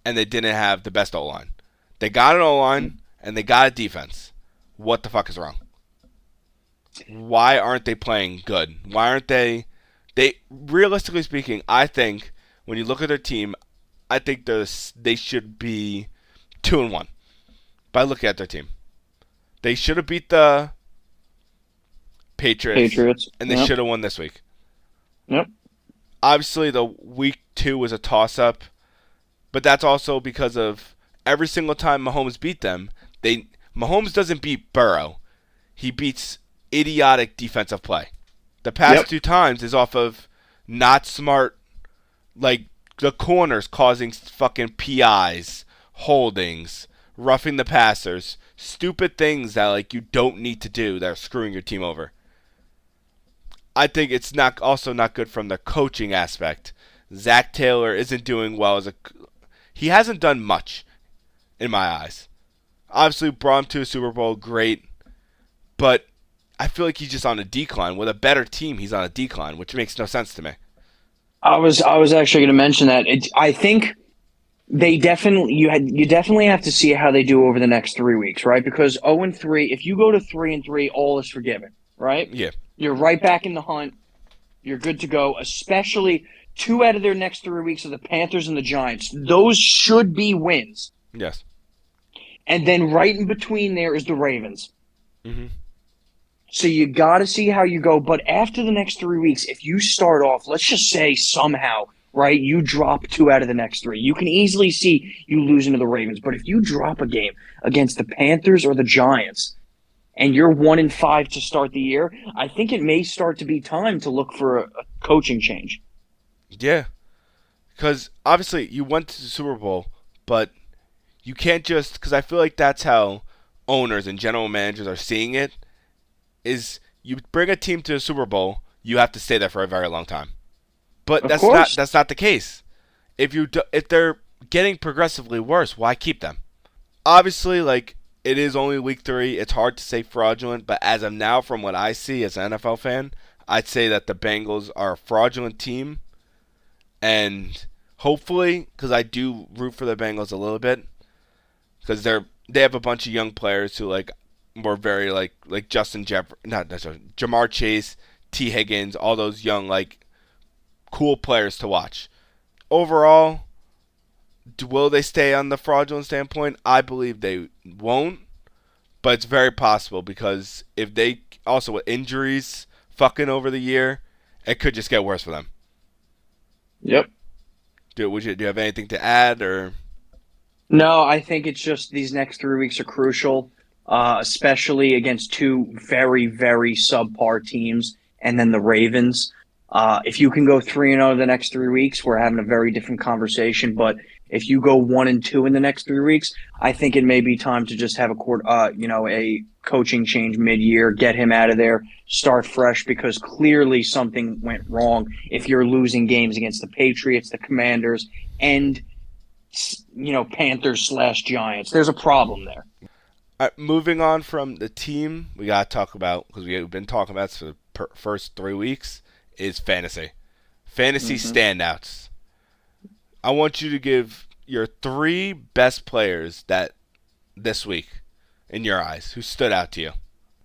and they didn't have the best O-line. They got an O-line, and they got a defense. What the fuck is wrong? Why aren't they playing good? Why aren't they... realistically speaking, I think, when you look at their team, I think they should be 2-1 by looking at their team. They should have beat the Patriots. And they should have won this week. Yep. Obviously, the week 2 was a toss-up. But that's also because of every single time Mahomes beat them, Mahomes doesn't beat Burrow. He beats idiotic defensive play. The past 2 times is off of not smart, like the corners causing fucking PIs, holdings, roughing the passers, stupid things that like you don't need to do that are screwing your team over. I think it's also not good from the coaching aspect. Zach Taylor isn't doing well he hasn't done much in my eyes. Obviously brought him to a Super Bowl, great, but I feel like he's just on a decline. With a better team, he's on a decline, which makes no sense to me. I was actually going to mention that. I think they definitely you definitely have to see how they do over the next 3 weeks, right? Because 0-3, if you go to 3-3, all is forgiven, right? Yeah. You're right back in the hunt. You're good to go. Especially 2 out of their next 3 weeks are the Panthers and the Giants. Those should be wins. Yes. And then right in between there is the Ravens. Mm-hmm. So you got to see how you go. But after the next 3 weeks, if you start off, let's just say somehow, right, you drop 2 out of the next 3. You can easily see you losing to the Ravens. But if you drop a game against the Panthers or the Giants and you're 1-5 to start the year, I think it may start to be time to look for a coaching change. Yeah. Because obviously you went to the Super Bowl, but you can't just, because I feel like that's how owners and general managers are seeing it, is you bring a team to a Super Bowl, you have to stay there for a very long time. But that's not the case. If they're getting progressively worse, why keep them? Obviously, like, it is only week 3. It's hard to say fraudulent, but as of now, from what I see as an NFL fan, I'd say that the Bengals are a fraudulent team. And hopefully, because I do root for the Bengals a little bit, because they have a bunch of young players who like were very like Jamar Chase, T. Higgins, all those young like cool players to watch. Overall, will they stay on the fraudulent standpoint? I believe they won't, but it's very possible because if they also with injuries fucking over the year, it could just get worse for them. Yep. Do you have anything to add or? No, I think it's just these next 3 weeks are crucial, especially against 2 very, very subpar teams, and then the Ravens. If you can go 3-0 the next 3 weeks, we're having a very different conversation. But if you go 1-2 in the next 3 weeks, I think it may be time to just have a coaching change mid-year, get him out of there, start fresh, because clearly something went wrong if you're losing games against the Patriots, the Commanders, and Panthers/Giants. There's a problem there. Moving on from the team, we got to talk about, because we've been talking about this for the first 3 weeks, is fantasy. Fantasy standouts. I want you to give your 3 best players that this week, in your eyes, who stood out to you.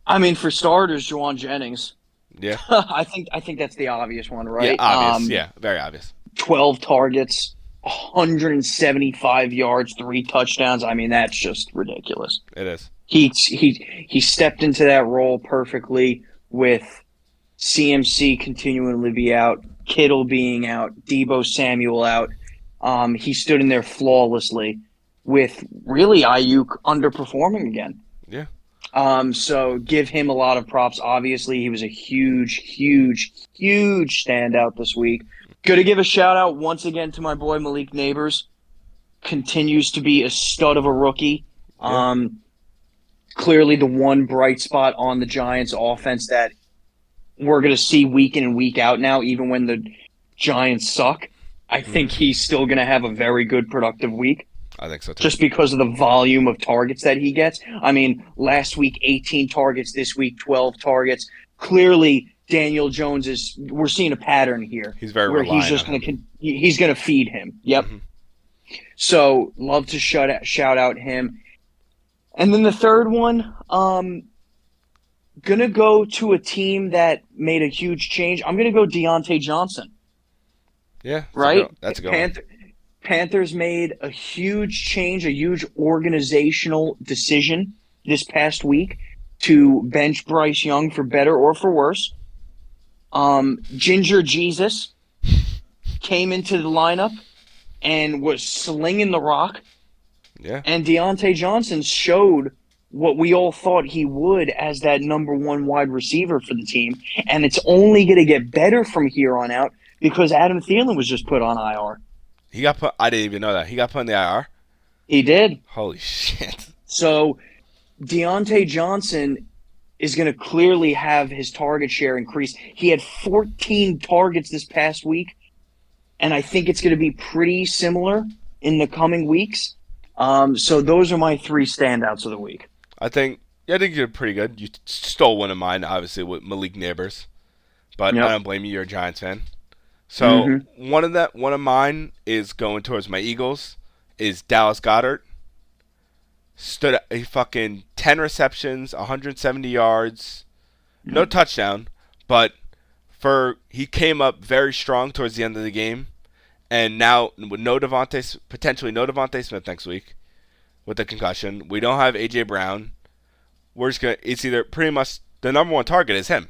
I mean, for starters, Juwan Jennings. Yeah. I think that's the obvious one, right? Yeah, obvious. Very obvious. 12 targets, 175 yards, 3 touchdowns. I mean, that's just ridiculous. It is. He stepped into that role perfectly with CMC continuing to be out, Kittle being out, Deebo Samuel out. He stood in there flawlessly with really Ayuk underperforming again. Yeah. So give him a lot of props. Obviously, he was a huge standout this week. Going to give a shout out once again to my boy Malik Neighbors. Continues to be a stud of a rookie. Yeah. Clearly the one bright spot on the Giants offense that we're going to see week in and week out now, even when the Giants suck. I think he's still going to have a very good productive week. I think so too. Just because of the volume of targets that he gets. I mean, last week 18 targets, this week 12 targets. Clearly, Daniel Jones we're seeing a pattern here. He's very where reliant he's just on going to he's going to feed him. Yep. Mm-hmm. So love to shout out him. And then the third one, gonna go to a team that made a huge change. I'm gonna go Deontay Johnson. Yeah, right. That's a good one. Panthers made a huge change, a huge organizational decision this past week to bench Bryce Young for better or for worse. Ginger Jesus came into the lineup and was slinging the rock. Yeah. And Deontay Johnson showed what we all thought he would as that number one wide receiver for the team. And it's only going to get better from here on out because Adam Thielen was just put on IR. He got put. I didn't even know that. He got put in the IR? He did. Holy shit. So Deontay Johnson is going to clearly have his target share increase. He had 14 targets this past week, and I think it's going to be pretty similar in the coming weeks. So those are my 3 standouts of the week. I think you did pretty good. You stole one of mine, obviously, with Malik Neighbors. But Yep. I don't blame you. You're a Giants fan. So one of mine is going towards my Eagles is Dallas Goedert. Stood a fucking 10 receptions, 170 yards, no touchdown, but he came up very strong towards the end of the game, and now with potentially no Devontae Smith next week with the concussion, we don't have AJ Brown. It's either pretty much the number one target is him.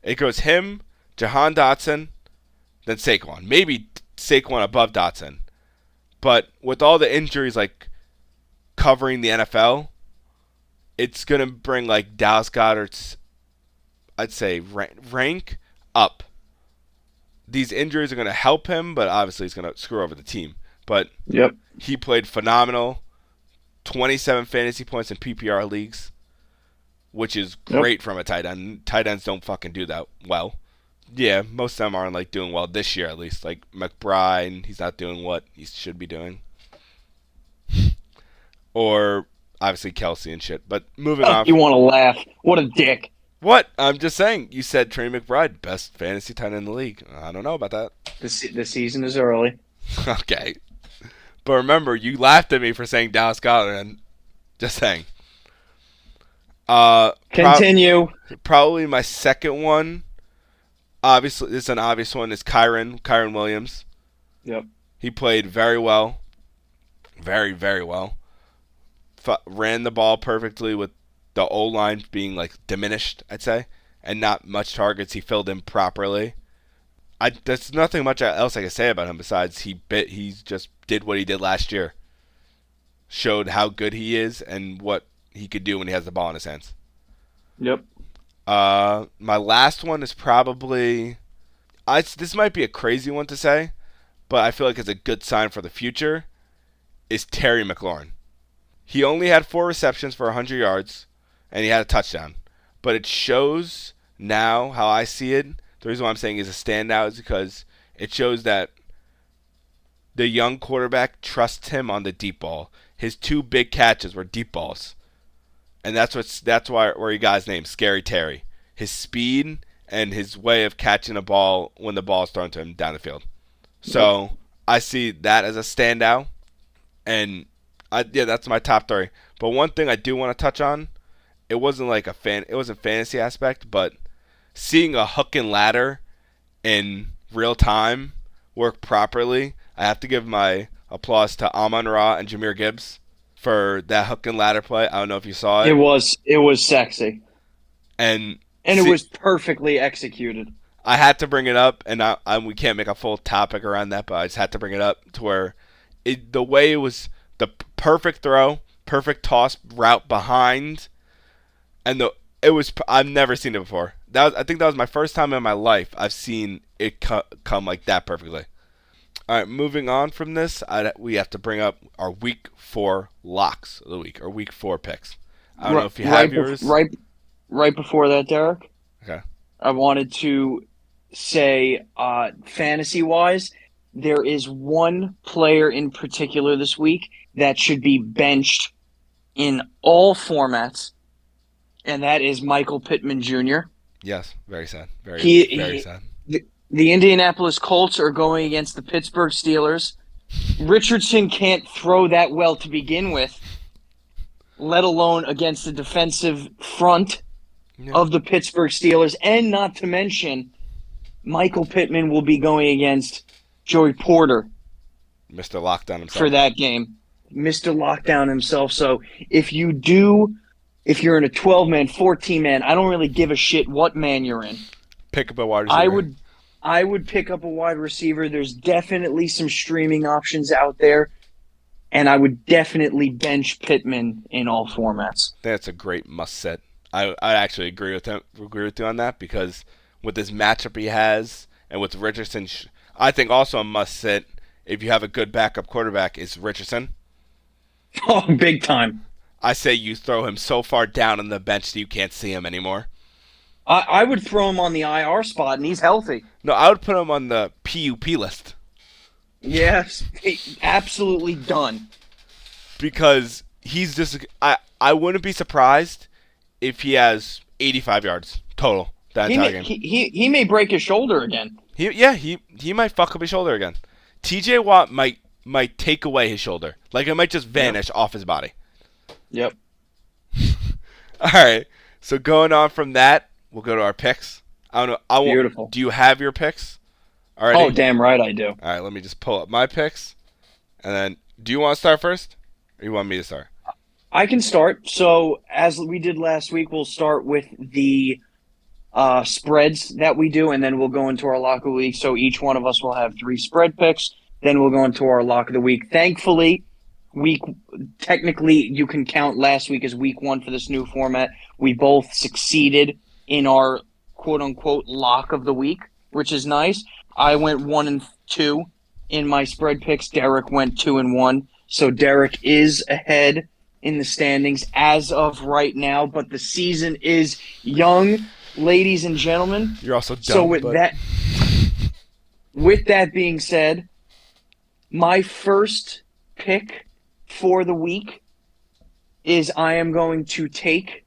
It goes him, Jahan Dotson, then Saquon. Maybe Saquon above Dotson. But with all the injuries like covering the NFL, it's going to bring like Dallas Goedert's, I'd say, rank up. These injuries are going to help him, but obviously he's going to screw over the team. But he played phenomenal. 27 fantasy points in PPR leagues, which is great from a tight end. Tight ends don't fucking do that well. Yeah, most of them aren't like doing well this year at least. Like McBride, he's not doing what he should be doing. Or obviously Kelsey and shit. But moving on. You want to laugh. What a dick. What? I'm just saying. You said Trey McBride, best fantasy tight end in the league. I don't know about that. The season is early. Okay. But remember, you laughed at me for saying Dallas Goedert, and just saying. Continue. Probably my second one. Obviously, this is an obvious one. Is Kyron Williams. Yep. He played very well. Very, very well. Ran the ball perfectly with the O-line being like diminished, I'd say, and not much targets. He filled in properly. There's nothing much else I can say about him besides he just did what he did last year. Showed how good he is and what he could do when he has the ball in his hands. Yep. My last one is probably this might be a crazy one to say, but I feel like it's a good sign for the future, is Terry McLaurin. He only had 4 receptions for 100 yards, and he had a touchdown. But it shows now how I see it. The reason why I'm saying he's a standout is because it shows that the young quarterback trusts him on the deep ball. His 2 big catches were deep balls. And that's where he got his name, Scary Terry. His speed and his way of catching a ball when the ball is thrown to him down the field. So I see that as a standout. And that's my top 3. But one thing I do want to touch on, it wasn't fantasy aspect, but seeing a hook and ladder in real time work properly, I have to give my applause to Amon-Ra and Jahmyr Gibbs for that hook and ladder play. I don't know if you saw it. It was sexy. And it was perfectly executed. I had to bring it up, and we can't make a full topic around that, but I just had to bring it up to where the way it was the perfect throw, perfect toss route behind, and I've never seen it before. I think that was my first time in my life I've seen it come like that perfectly. All right, moving on from this, we have to bring up our Week 4 locks of the week, or Week 4 picks. I don't know if you have yours. Right before that, Derek. Okay. I wanted to say, fantasy-wise, there is one player in particular this week that should be benched in all formats, and that is Michael Pittman Jr. Yes, very sad. Very sad. The Indianapolis Colts are going against the Pittsburgh Steelers. Richardson can't throw that well to begin with, let alone against the defensive front of the Pittsburgh Steelers. And not to mention, Michael Pittman will be going against Joey Porter. Mr. Lockdown himself. For that game. Mr. Lockdown himself. So if you're in a 12-man, 14-man, I don't really give a shit what man you're in. Pick up a wide receiver. I would pick up a wide receiver. There's definitely some streaming options out there, and I would definitely bench Pittman in all formats. That's a great must sit. I actually agree with you on that because with this matchup he has and with Richardson, I think also a must sit if you have a good backup quarterback is Richardson. Oh, big time. I say you throw him so far down on the bench that you can't see him anymore. I would throw him on the IR spot, and he's healthy. No, I would put him on the PUP list. Yes, absolutely done. Because he's just I wouldn't be surprised if he has 85 yards total that entire game. He may break his shoulder again. He might fuck up his shoulder again. TJ Watt might take away his shoulder. Like it might just vanish off his body. Yep. All right. So going on from that, we'll go to our picks. I don't know. Beautiful. Do you have your picks already? Oh, damn right I do. All right, let me just pull up my picks. And then, do you want to start first? Or you want me to start? I can start. So, as we did last week, we'll start with the spreads that we do, and then we'll go into our lock of the week. So, each one of us will have 3 spread picks. Then we'll go into our lock of the week. Thankfully, technically, you can count last week as week 1 for this new format. We both succeeded in our quote-unquote lock of the week, which is nice. I went 1-2 in my spread picks. Derek went 2-1. So Derek is ahead in the standings as of right now, but the season is young, ladies and gentlemen. You're also dumb. So with that being said, my first pick for the week is I am going to take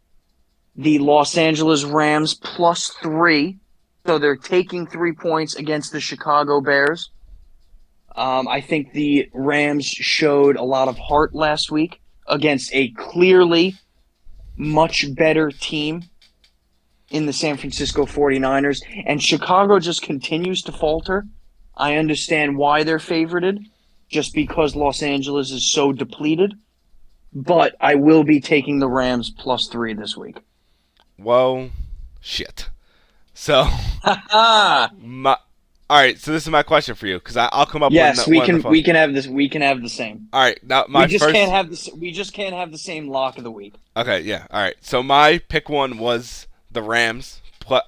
the Los Angeles Rams +3. So they're taking 3 points against the Chicago Bears. I think the Rams showed a lot of heart last week against a clearly much better team in the San Francisco 49ers. And Chicago just continues to falter. I understand why they're favorited, just because Los Angeles is so depleted. But I will be taking the Rams +3 this week. Well, shit. So, all right. So this is my question for you, because I'll come up. Yes, with we can have this. We can have the same. All right. Now we just can't have the same lock of the week. Okay. Yeah. All right. So my pick 1 was the Rams.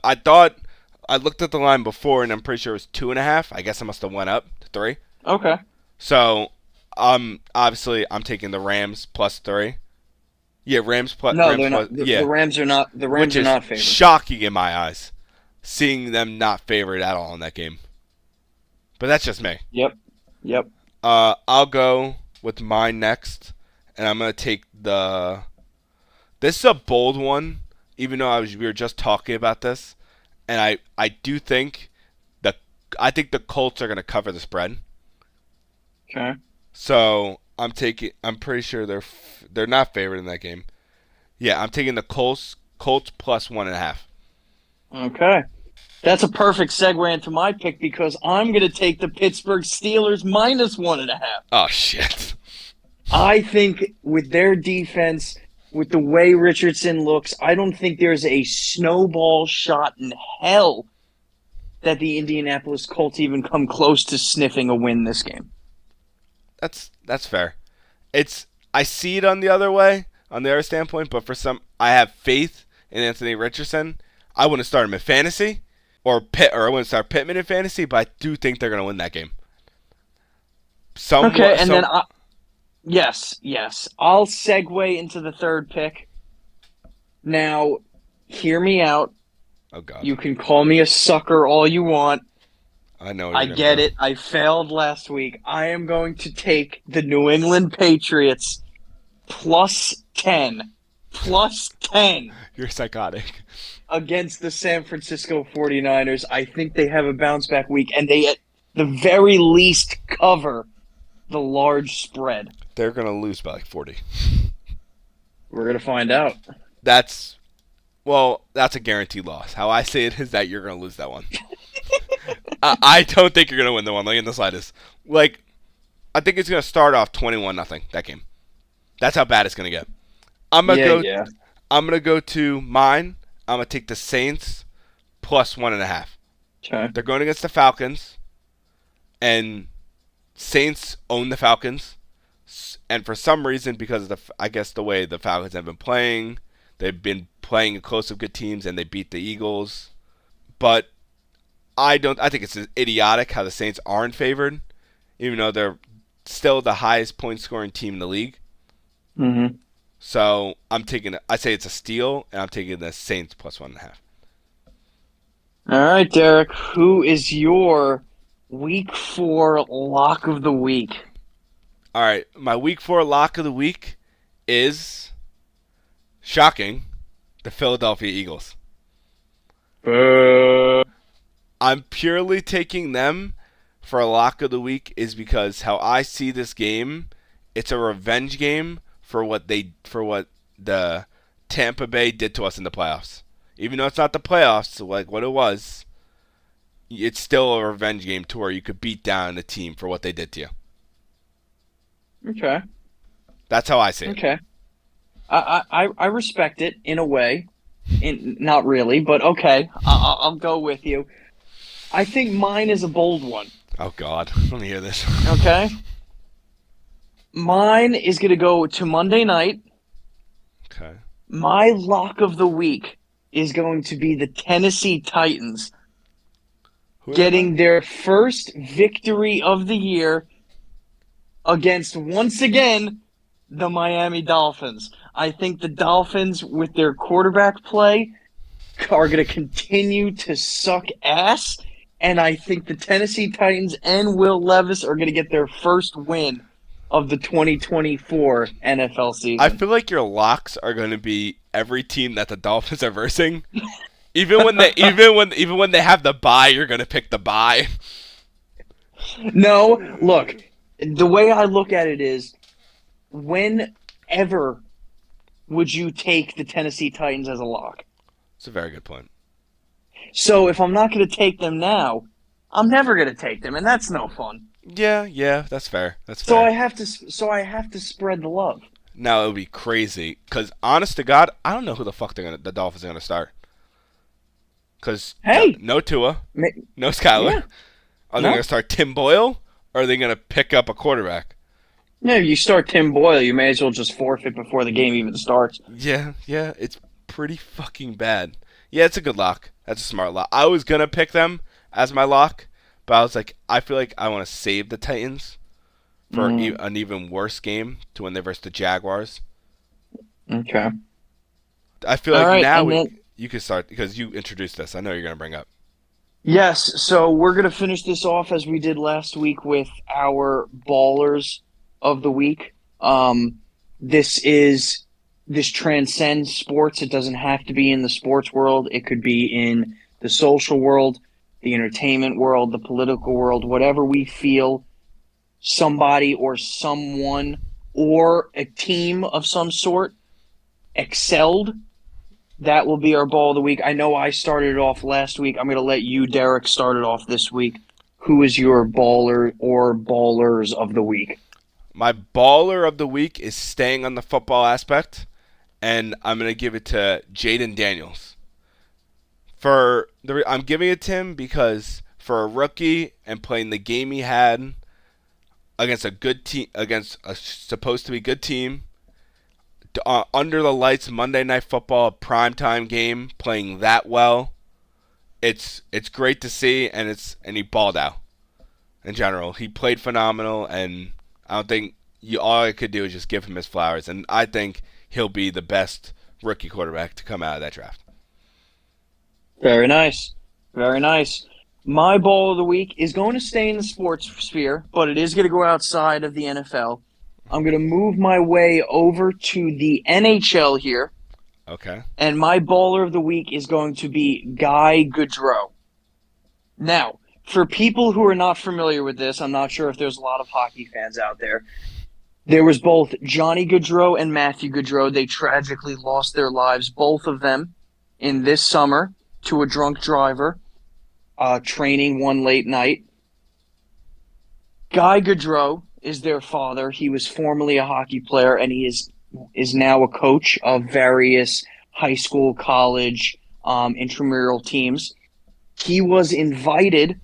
I thought I looked at the line before, and I'm pretty sure it was 2.5. I guess I must have went up to 3. Okay. So, obviously I'm taking the Rams +3. Yeah, Rams plus. No, Rams they're not. plus, yeah. The Rams are not. The Rams Which are not is favored. shocking in my eyes, seeing them not favored at all in that game. But that's just me. Yep. I'll go with mine next, and I'm gonna take the. This is a bold one, even though we were just talking about this, and I do think I think the Colts are gonna cover the spread. Okay. So I'm pretty sure they're not favored in that game. Yeah, I'm taking the Colts +1.5. Okay. That's a perfect segue into my pick because I'm going to take the Pittsburgh Steelers -1.5. Oh shit. I think with their defense, with the way Richardson looks, I don't think there's a snowball shot in hell that the Indianapolis Colts even come close to sniffing a win this game. That's fair. I see it on the other standpoint, but I have faith in Anthony Richardson. I wouldn't start him in fantasy, or I wouldn't start Pittman in fantasy, but I do think they're gonna win that game. Yes. I'll segue into the third pick. Now, hear me out. Oh God. You can call me a sucker all you want. I know. I get it. I failed last week. I am going to take the New England Patriots +10. +10. You're psychotic. Against the San Francisco 49ers. I think they have a bounce back week, and they at the very least cover the large spread. They're going to lose by like 40. We're going to find out. That's a guaranteed loss. How I say it is that you're going to lose that one. I don't think you're going to win the one, like in the slightest. Like, I think it's going to start off 21-0, that game. That's how bad it's going to get. I'm going to go to mine. I'm going to take the Saints +1.5. Okay. They're going against the Falcons, and Saints own the Falcons. And for some reason, because of I guess the way the Falcons have been playing, they've been playing close of good teams, and they beat the Eagles. But I think it's idiotic how the Saints aren't favored, even though they're still the highest point scoring team in the league. Mm-hmm. So I say it's a steal, and I'm taking the Saints plus 1.5. All right, Derek. Who is your Week 4 lock of the week? All right, my Week 4 lock of the week is, shocking, the Philadelphia Eagles. I'm purely taking them for a lock of the week is because how I see this game, it's a revenge game for what the Tampa Bay did to us in the playoffs. Even though it's not the playoffs like what it was, it's still a revenge game to where you could beat down a team for what they did to you. Okay. That's how I see it. Okay. I respect it in a way. Not really, but okay. I'll go with you. I think mine is a bold one. Oh, God. Let me hear this. Okay? Mine is going to go to Monday night. Okay. My lock of the week is going to be the Tennessee Titans getting their first victory of the year against, once again, the Miami Dolphins. I think the Dolphins, with their quarterback play, are going to continue to suck ass, and I think the Tennessee Titans and Will Levis are going to get their first win of the 2024 NFL season. I feel like your locks are going to be every team that the Dolphins are versing. Even when they have the bye, you're going to pick the bye. No, look, the way I look at it is, whenever would you take the Tennessee Titans as a lock? It's a very good point. So if I'm not going to take them now, I'm never going to take them, and that's no fun. Yeah, that's fair. So I have to spread the love. Now it would be crazy because, honest to God, I don't know who the fuck the Dolphins are going to start. Because no Tua, no Skyler. Yeah. Are they going to start Tim Boyle, or are they going to pick up a quarterback? No, you start Tim Boyle, you may as well just forfeit before the game even starts. Yeah, it's pretty fucking bad. Yeah, it's a good lock. That's a smart lock. I was going to pick them as my lock, but I was like, I feel like I want to save the Titans for an even worse game to when they versus the Jaguars. Okay. I feel like now you can start because you introduced this. I know you're going to bring up. Yes, so we're going to finish this off as we did last week with our ballers of the week. This transcends sports. It doesn't have to be in the sports world. It could be in the social world, the entertainment world, the political world, whatever we feel somebody or someone or a team of some sort excelled. That will be our ball of the week. I know I started it off last week. I'm going to let you, Derek, start it off this week. Who is your baller or ballers of the week? My baller of the week is staying on the football aspect, and I'm going to give it to Jaden Daniels. I'm giving it to him because for a rookie and playing the game he had against a good team, against a supposed to be good team, under the lights Monday Night Football, a primetime game, playing that well, it's great to see, and he balled out. In general, he played phenomenal, and I don't think all I could do is just give him his flowers, and I think he'll be the best rookie quarterback to come out of that draft. Very nice. Very nice. My ball of the week is going to stay in the sports sphere, but it is going to go outside of the NFL. I'm going to move my way over to the NHL here. Okay. And my baller of the week is going to be Guy Gaudreau. Now, for people who are not familiar with this, I'm not sure if there's a lot of hockey fans out there. There was both Johnny Gaudreau and Matthew Gaudreau. They tragically lost their lives, both of them, in this summer to a drunk driver training one late night. Guy Gaudreau is their father. He was formerly a hockey player, and he is now a coach of various high school, college, intramural teams. he was invited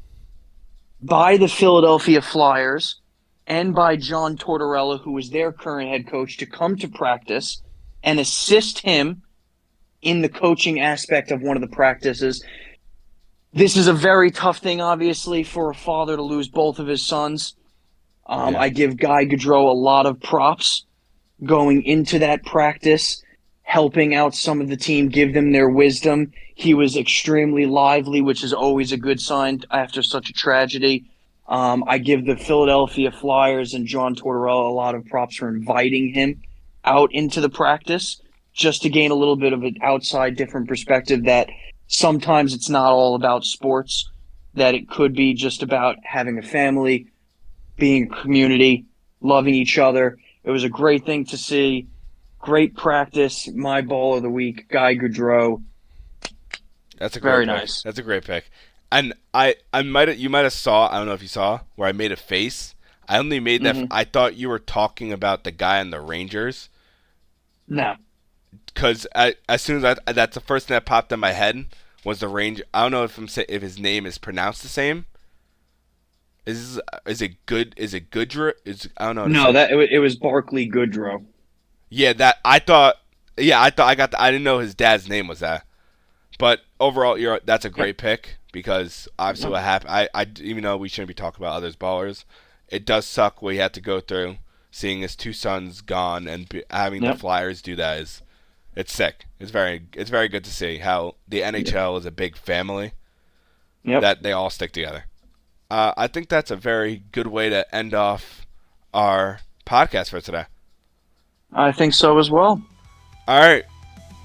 by the Philadelphia Flyers and by John Tortorella, who is their current head coach, to come to practice and assist him in the coaching aspect of one of the practices. This is a very tough thing, obviously, for a father to lose both of his sons. I give Guy Gaudreau a lot of props going into that practice, helping out some of the team, give them their wisdom. He was extremely lively, which is always a good sign after such a tragedy. I give the Philadelphia Flyers and John Tortorella a lot of props for inviting him out into the practice just to gain a little bit of an outside different perspective that sometimes it's not all about sports, that it could be just about having a family, being a community, loving each other. It was a great thing to see. Great practice. My ball of the week, Guy Gaudreau. That's a great Very pick. nice. That's a great pick. And you might have saw, I don't know if you saw, where I made a face. I only made that. I thought you were talking about the guy on the Rangers. No. Because as soon as that's the first thing that popped in my head was the Ranger. I don't know if if his name is pronounced the same. Is it good? Is it Goodrow? I don't know. No, it was Barclay Goodrow. Yeah, that I thought. Yeah, I thought I didn't know his dad's name was that. But overall, that's a great pick because obviously what happened. I even though we shouldn't be talking about others ballers, it does suck what he had to go through, seeing his two sons gone and having the Flyers do that is. It's sick. It's very good to see how the NHL is a big family. That they all stick together. I think that's a very good way to end off our podcast for today. I think so as well. All right.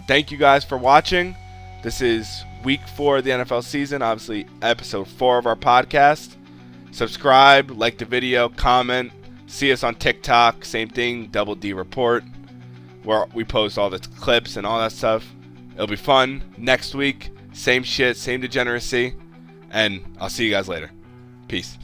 Thank you guys for watching. This is week 4 of the NFL season. Obviously, episode 4 of our podcast. Subscribe, like the video, comment. See us on TikTok. Same thing, Double D Report, where we post all the clips and all that stuff. It'll be fun. Next week, same shit, same degeneracy. And I'll see you guys later. Peace.